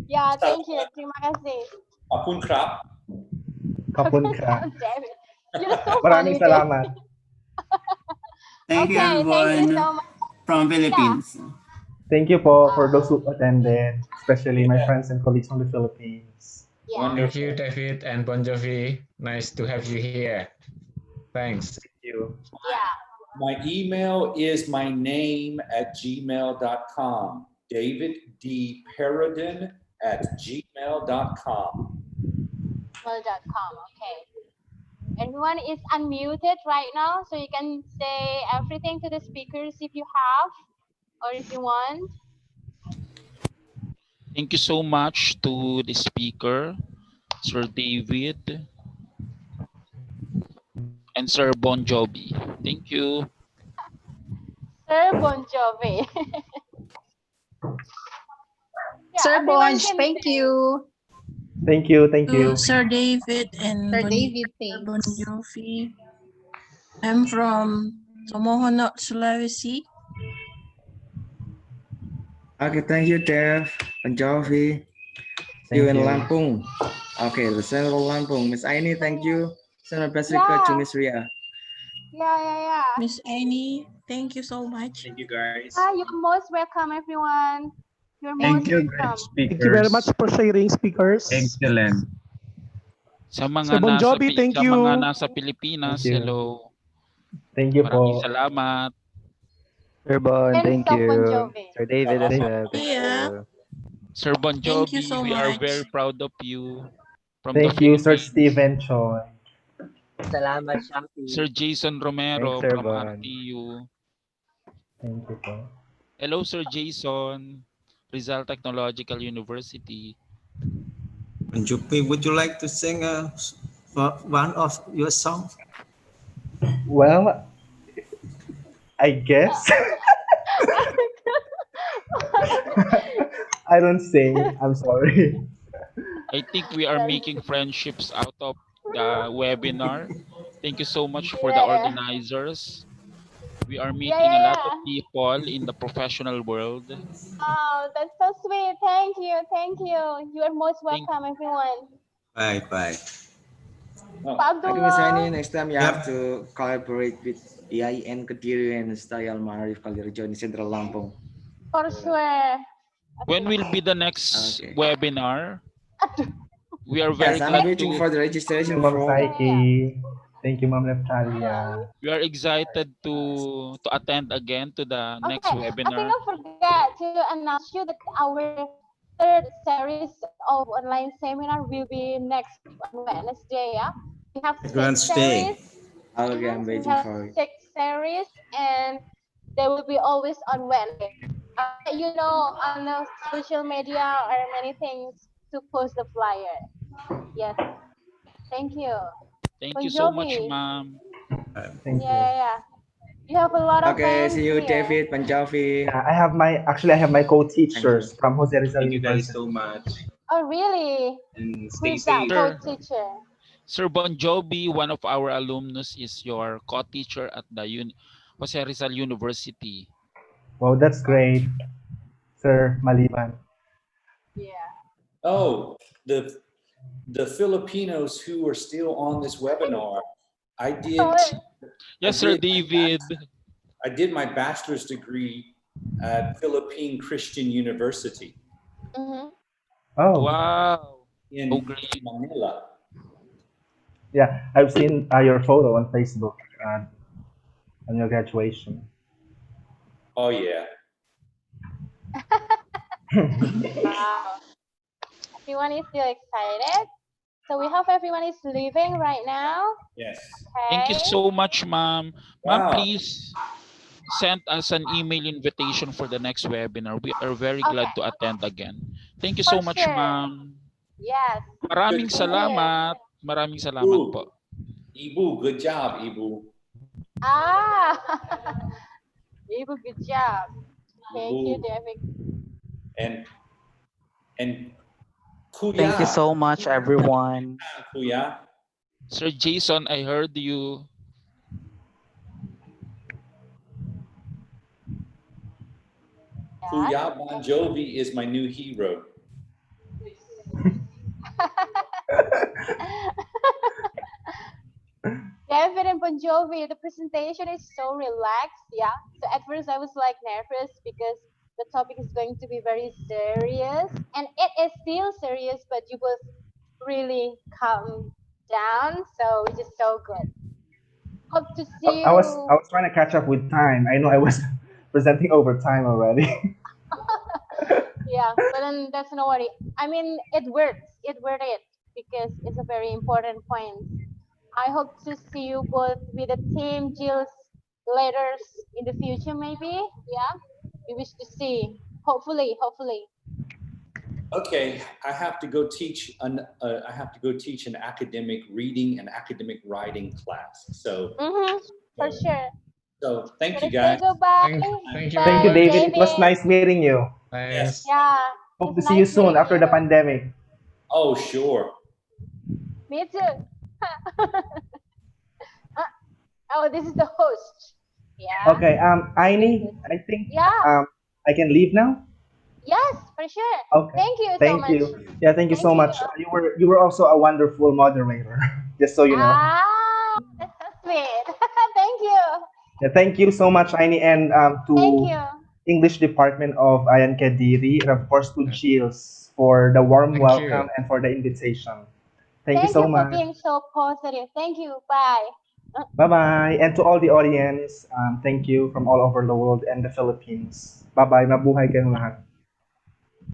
Yeah, thank you. Terima kasih. Apun krap. Kapun ka. David, you're so Maraming funny, David. salamat. Thank you, Okay, thank you everyone so much. from Philippines. Thank you po for those who attended, especially my Yeah. friends and colleagues from the Philippines. Yeah. Thank you, David and Bon Jovi. Nice to have you here. Thanks. Thank you. Yeah. My email is my name at gmail.com. David D. Paradin at gmail.com. gmail.com. Okay. Everyone is unmuted right now, so you can say everything to the speakers if you have or if you want. Thank you so much to the speaker, Sir David and Sir Bon Jovi. Thank you. Sir Bon Jovi. Yeah, Sir everyone Bonj, can thank say. you. Thank you. Thank To you. Sir David and Sir David, Bon thanks. Jovi. I'm from Tomohon, Sulawesi. Okay, thank you, Dev. Bon Jovi. See you Thank in you. Lampung. Okay, the Central Lampung. Miss Aini, thank you. Send a best regards to Miss Ria. Yeah. Miss Annie, thank you so much. Thank you, guys. You're most welcome, everyone. You're Thank most Thank you, welcome. great speakers. Thank you very much for sharing, speakers. Excellent. Sa mga Sir Bon Jovi, thank sa mga you. nasa Pilipinas, Thank you. hello. Thank you Maraming po. salamat. Sir Bon, Friends thank of Bon you. Jovi. Sir David as Thank- well. Thank Yeah. you. Sir Bon Thank you Jovi, so we are much. very proud of you from the Thank you, Sir Philippines. Stephen Choi. Salamat, Shopee. Sir Jason Romero Thanks, Sir from Bon. RTU. Thank you po. Hello, Sir Jason, Rizal Technological University. Jupi, would you like to sing one of your songs? Well, I guess. I don't sing. I'm sorry. I think we are making friendships out of the webinar. Thank you so much for the Yeah. organizers. We are meeting a lot of people in the professional world. Oh, that's so sweet. Thank you. You are most welcome, everyone. Bye. Pak Okay, Miss Abdullah. Aini, next time you have to collaborate with EIN Kediri and Style Marif Kalirejo in Central Lampung. For sure. When will be the next Okay. webinar? We are very Yes, I'm glad waiting to. for the Thank registration you, Ma'am form. Saiki. Thank you, Ma'am Leftalia. We are excited to attend again to the next Okay, I think webinar. I forgot to announce you that our third series of online seminar will be next week on Wednesday. Yeah, we have six Wednesday. series. Okay, I'm We waiting have for it. 6 series, and they will be always on Wednesday. I'll let you know on the social media or many things to post the flyer. Yes, thank you. Thank Bon you so much, Jovi. ma'am. Thank you. Yeah. You have a lot of Okay, fans see you, here. David, Bon Jovi. Yeah, I have my co-teachers from Jose Rizal Thank you guys University. so much. Oh, really? And Who stay is that safe. co-teacher? Sir Bon Jovi, one of our alumnus, is your co-teacher at the Jose Rizal University. Wow, that's great, Sir Maliban. Yeah. Oh, the Filipinos who are still on this webinar. I did. Yes, Sir David. I did my bachelor's degree at Philippine Christian University. Mm-hmm. Oh. Wow. In Manila. Yeah, I've seen your photo on Facebook on your graduation. Oh yeah. Wow. Everyone is still excited. So we hope everyone is leaving right now. Yes. Okay. Thank you so much, ma'am. Ma'am, Wow. please send us an email invitation for the next webinar. We are very glad to attend again. Thank you so For much, sure. ma'am. Yes. Maraming Thank you. salamat. Maraming salamat po. Ibu, good job, Ibu. Ah. Ibu, good job. Thank you, Ibu. David. And Kuya. Thank you so much, everyone. Kuya. Sir Jason, I heard you. Kuya Bon Jovi is my new hero. David and Bon Jovi, the presentation is so relaxed. Yeah. So at first I was like nervous because the topic is going to be very serious, and it is still serious, but you both really calm down. So which is so good. Hope to see you. I was trying to catch up with time. I know I was presenting over time already. Yeah, but then that's no worry. I mean, it works. It worth it because it's a very important point. I hope to see you both with the team Jill's later in the future, maybe. Yeah, we wish to see. Hopefully, hopefully. Okay, I have to go teach I have to go teach an academic reading and academic writing class. So, For sure. so thank you Gotta say guys. goodbye. Thank you, Thank you, Bye, George. David. It was David. nice meeting you. Nice. Yeah, Hope it's to see you nice soon meeting after the you. pandemic. Oh, sure. Me too. Oh, this is the host. Yeah. Okay, Aini, I think Yeah. I can leave now. Yes, for sure. Okay. Thank you so Thank much. you. Yeah, thank you Thank so you. much. You were also a wonderful moderator, just so you know. Ah, that's so sweet. Thank you. Yeah, thank you so much, Aini, and Thank to you. English Department of Ayan Kadiri, and of course to Jills for the warm Thank you. welcome and for the invitation. Thank you Thank so you for much. being so positive. Thank you. Bye. Bye-bye. And to all the audience, thank you from all over the world and the Philippines. Bye-bye. Mabuhay kayong lahat.